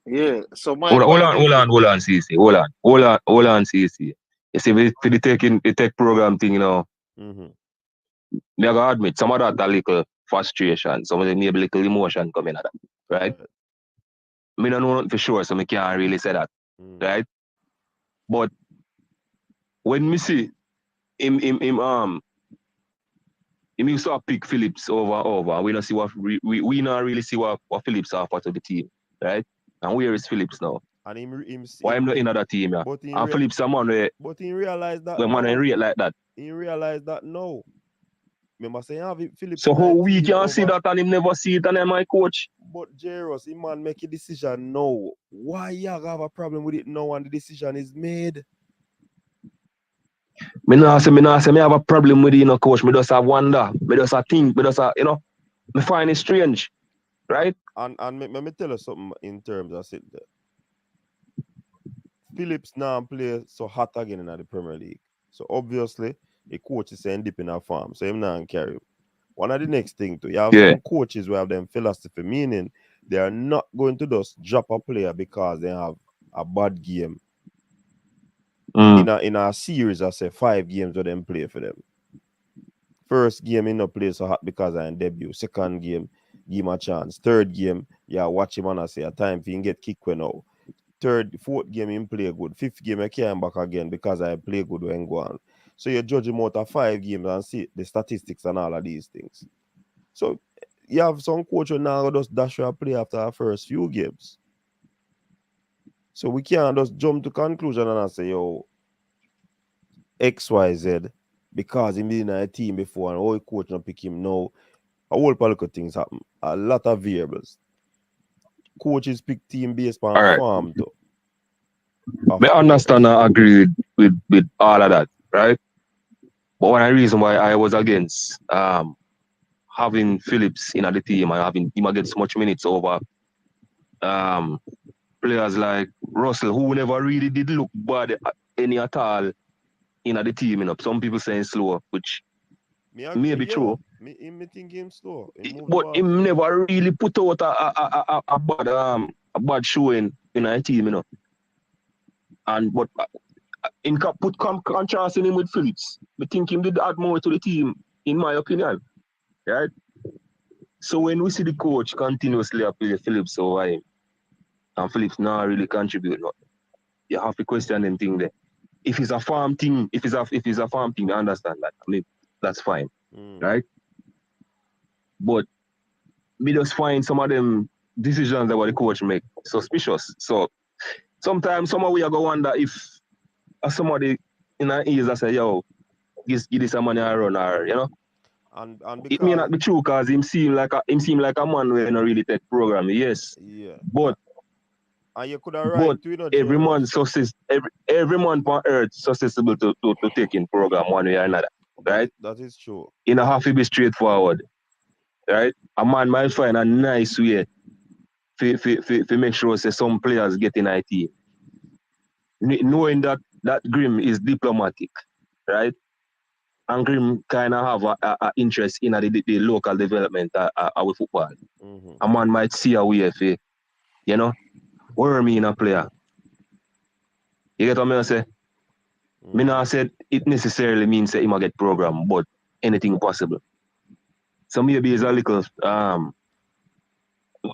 yeah. So my Hold point is this. on, CC. Hold on, CC. You see, for the tech program thing, you know, Mm-hmm. me I gotta admit, some of that a little frustration, some of them maybe a little emotion coming out of that, right? Me don't know nothing for sure, so me can't really say that, right? But when me see him used to pick Phillips over. We don't see what we not really see what Phillips are part of the team, right? And where is Phillips now? And Why am not in other team, yeah? And Phillips someone where but he realized that when man ain't rate like that. He realized that no. Remember saying have Phillips. So how we can see that and him never see it and I'm my coach? But Jairus, he man make a decision now. Why you have a problem with it now and the decision is made? Me not say me have a problem with it, you know, coach. Me just have wonder. Me just a think. Me just a, you know, me find it strange. Right? And me tell you something in terms of it there. Phillips now play so hot again in the Premier League. So obviously the coach is saying dip in a farm. So him now carry him. One of the next thing too, you have some coaches who have them philosophy, meaning they are not going to just drop a player because they have a bad game. In a series, I say 5 games where them play for them. First game in no play so hot because I debut. Second game, give him a chance. Third game, yeah, watch him and I say a time for him get kicked now. Fourth game him play good. Fifth game I came back again because I play good when go on. So you judge him out of 5 games and see the statistics and all of these things. So you have some coach who now just dash your play after our first few games. So we can't just jump to conclusion and say, yo, XYZ, because he been in a team before and all coach not pick him now. A whole pile of things happen. A lot of variables. Coaches pick team based on form too. I understand and agree with all of that, right? But one of the reasons why I was against having Phillips in the team and having him get so much minutes over players like Russell, who never really did look bad any at all in the team. You know, some people saying slow, which may be true. Me think him slow. But him never really put out a bad showing in a team, you know. And but in put contrast in him with Phillips, I think him did add more to the team, in my opinion. Right? So when we see the coach continuously play Phillips over him, and Phillips not really contribute, no, you have to question them thing there. If it's a farm thing, if it's a farm thing, I understand that. I mean, that's fine. Right? But we just find some of them decisions that what the coach make suspicious. So sometimes some of we are going to wonder if somebody in our ears that say, yo, give this a money I run, or you know. And it may not be true because him seem like a man who not really take program, yes. Yeah. But and you could have right to, you know, every man every man on earth susceptible to taking program one way or another. Right? That is true. You know, have to be straightforward. Right? A man might find a nice way to make sure say some players get in IT. Knowing that Grim is diplomatic, right? And Grim kind of have a interest in the local development of football. A man might see a way for, you know, worm in a player. You get what I say? Me not said it necessarily means that he might get program, but anything possible. So maybe it's a little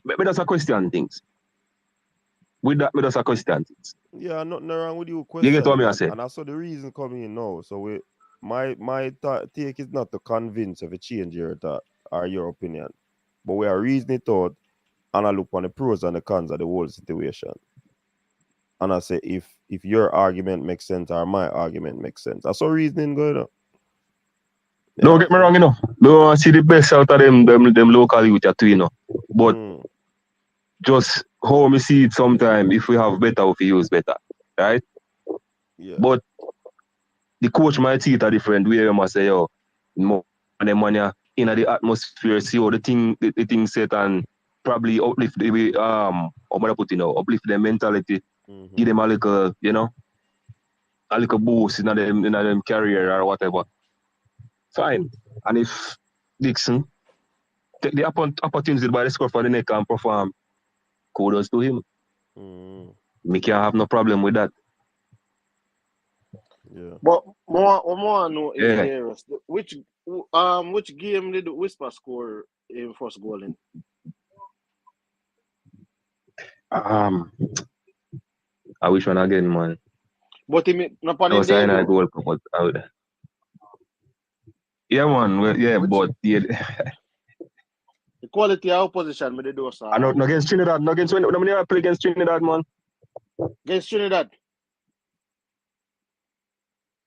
but that's a question things. With that, that's a question things. Yeah, nothing wrong with you question. You get what I say? And I saw the reason coming in now. So my take is not to convince if you change your thought or your opinion, but we are reasoning it out and I look on the pros and the cons of the whole situation. And I say if your argument makes sense or my argument makes sense. That's all reasoning going on. Don't get me wrong, you know. Don't see the best out of them local youth too, you know. But just how me see it sometime, if we have better, if we use better. Right? Yeah. But the coach might see it a different way. You must say, yo, more than money in the atmosphere, see how the thing set and probably uplift the way how I put uplift their mentality, give them a little, you know, a little boost in them career or whatever. Fine. And if Dixon take the opportunity by the score for the neck and perform, kudos to him. Me can't have no problem with that. Yeah. But more I know is Yeah. Jairus. Which game did Whisper score in first goal in? I wish one again, man. But he not on No his sign I debut. goal, but I would. Yeah, man. Well, yeah, but yeah. The quality of opposition with the do I not against Trinidad, not against when I play against Trinidad, man. Against Trinidad.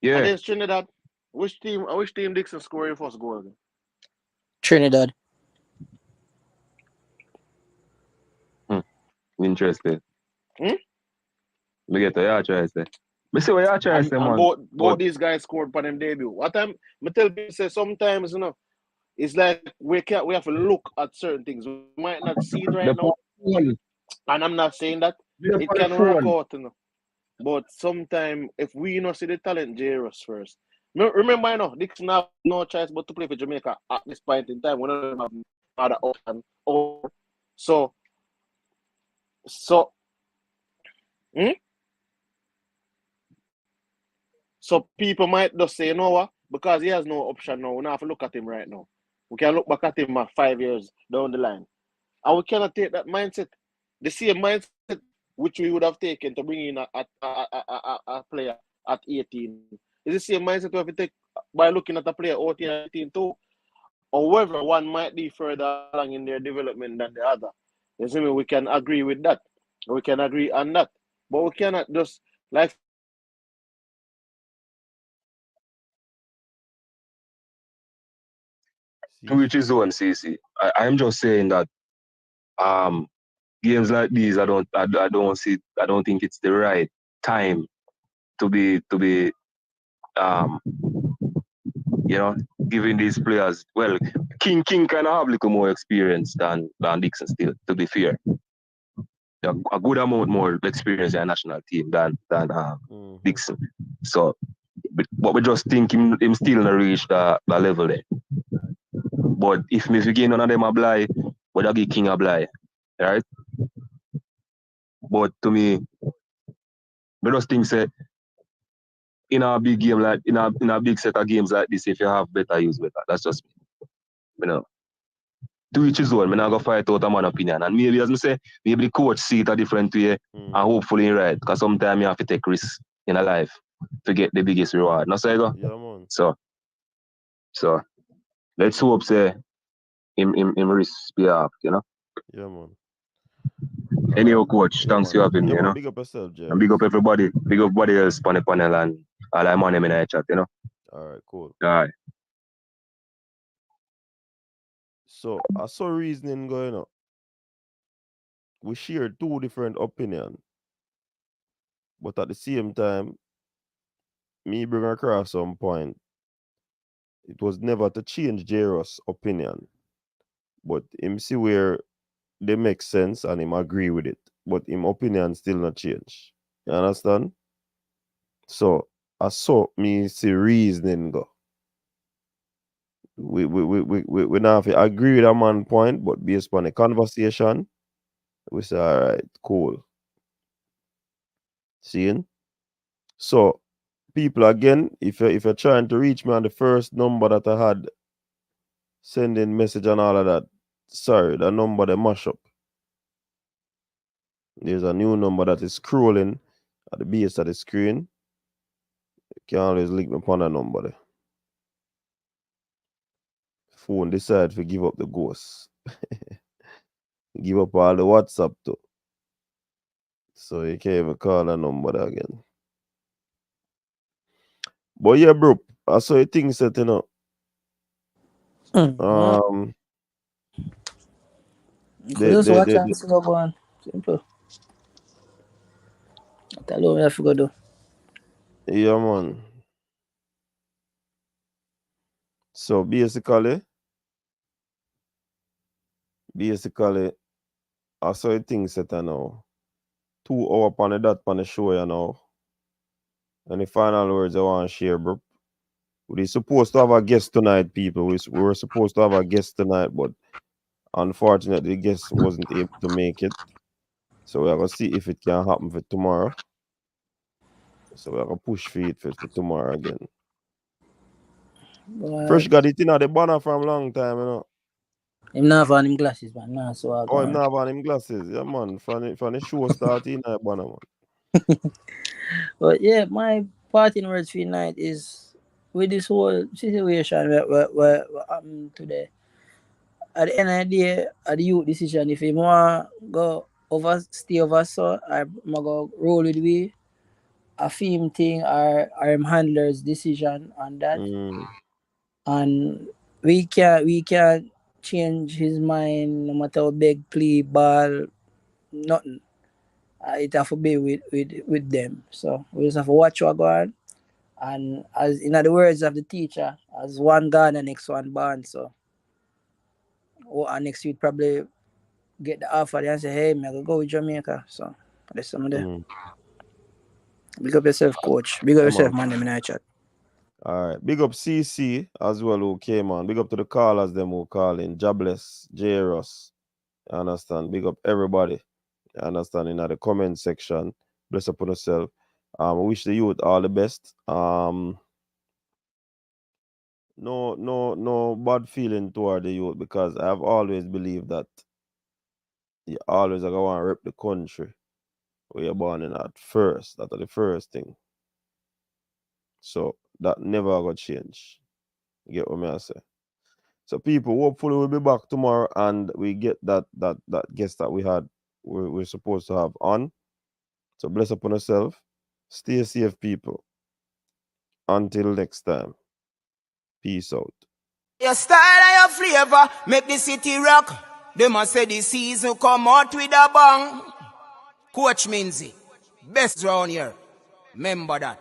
Yeah. Against Trinidad. Which team Dixon scored your first goal again? Trinidad. Interested. Me get a try say. Me see what you try say, man. Both these guys scored for them debut. What time me tell people say sometimes, you know, it's like we have to look at certain things. We might not see it right now. And I'm not saying that it can work out, you know. But sometimes if we not see the talent, Jairus first. Remember, you know, Dixon have no choice but to play for Jamaica at this point in time. We don't have other option. So So people might just say, you know what? Because he has no option now, we don't have to look at him right now. We can look back at him 5 years down the line. And we cannot take that mindset. The same mindset which we would have taken to bring in a player at 18. It's the same mindset we have to take by looking at a player out 18 too. However, one might be further along in their development than the other. You see me? We can agree with that. We can agree on that. But we cannot just like To which is one, CC. I'm just saying that games like these, I don't think it's the right time to be you know, giving these players. Well, King kind of have a little more experience than Dixon still, to be fair. A good amount more experience in a national team than Dixon. So, but we just think him still not reach the level there. But if me again none of them apply, but I give King apply, right? But to me, I just think say in a big game like in a big set of games like this, if you have better, use better. That's just me. You know. To each his own. I'm not gonna fight out a man opinion. And maybe as I say, maybe the coach see it a different way and hopefully right. Because sometimes you have to take risks in a life to get the biggest reward. No say go? Yeah, man. So let's hope say him risk pay off, you know. Yeah, man. Anyhow, coach, thanks for having me, you know. Big up yourself, Jairus. And big up everybody. Big up everybody else on the panel and all I'm on them in the chat, you know. Alright, cool. Alright. So I saw reasoning going on. We share two different opinions. But at the same time, me bring across some point. It was never to change Jairus' opinion. But him see where they make sense and him agree with it. But him opinion still not change. You understand? So I saw me see reasoning go. We now have to agree with a man point, but based on the conversation, we say, all right, cool. Seeing? So people again, if you're trying to reach me on the first number that I had, sending message and all of that, sorry, the number they mash up. There's a new number that is scrolling at the base of the screen. You can always link me upon that number there. phone decide to give up the ghost. Give up all the WhatsApp too. So you can't even call a number again. But yeah, bro, I saw a thing set, you know. You could just watch and see what go on. Simple. Tell you what I forgot to do. Yeah, man. So basically, I saw a thing set, you know. 2 hours upon the dot on the show, you know. Any final words I want to share, bro? We're supposed to have a guest tonight, people. We were supposed to have a guest tonight, but unfortunately, the guest wasn't able to make it. So we're going to see if it can happen for tomorrow. So we're going to push for it for tomorrow again. Fresh got it in the banner from long time, you know. Him not have him glasses, man. Nah, so I Oh, him not have him glasses. Yeah, man. From the show start in the banner, man. But yeah, my parting words for tonight is with this whole situation where happened today. At the end of the day, at the youth decision, if you want go stay over so, I'm go roll with we. A film thing or him handler's decision on that. And we can't change his mind no matter how big play ball, nothing. It have to be with them. So we just have to watch what go on. And as in other words of the teacher, as one gone and next one born. So and next week probably get the offer and say, hey, I'm gonna go with Jamaica. So that's some of the big up yourself, coach. Big up yourself, man. Them in our chat. All right. Big up CC as well who came on. Big up to the callers them who call in. Jobless, J-Ross. You understand? Big up everybody. You understand? In the comment section. Bless up on yourself. Wish the youth all the best. No bad feeling toward the youth because I've always believed that you always are going to rep the country where you're born in at first. That's the first thing. So that never got change. You get what I say? So people, hopefully we'll be back tomorrow and we get that guest that we're supposed to have on. So bless upon yourself. Stay safe, people. Until next time. Peace out. Your style and your flavor make the city rock. They must say the season come out with a bang. Coach Minzy, best round here. Remember that.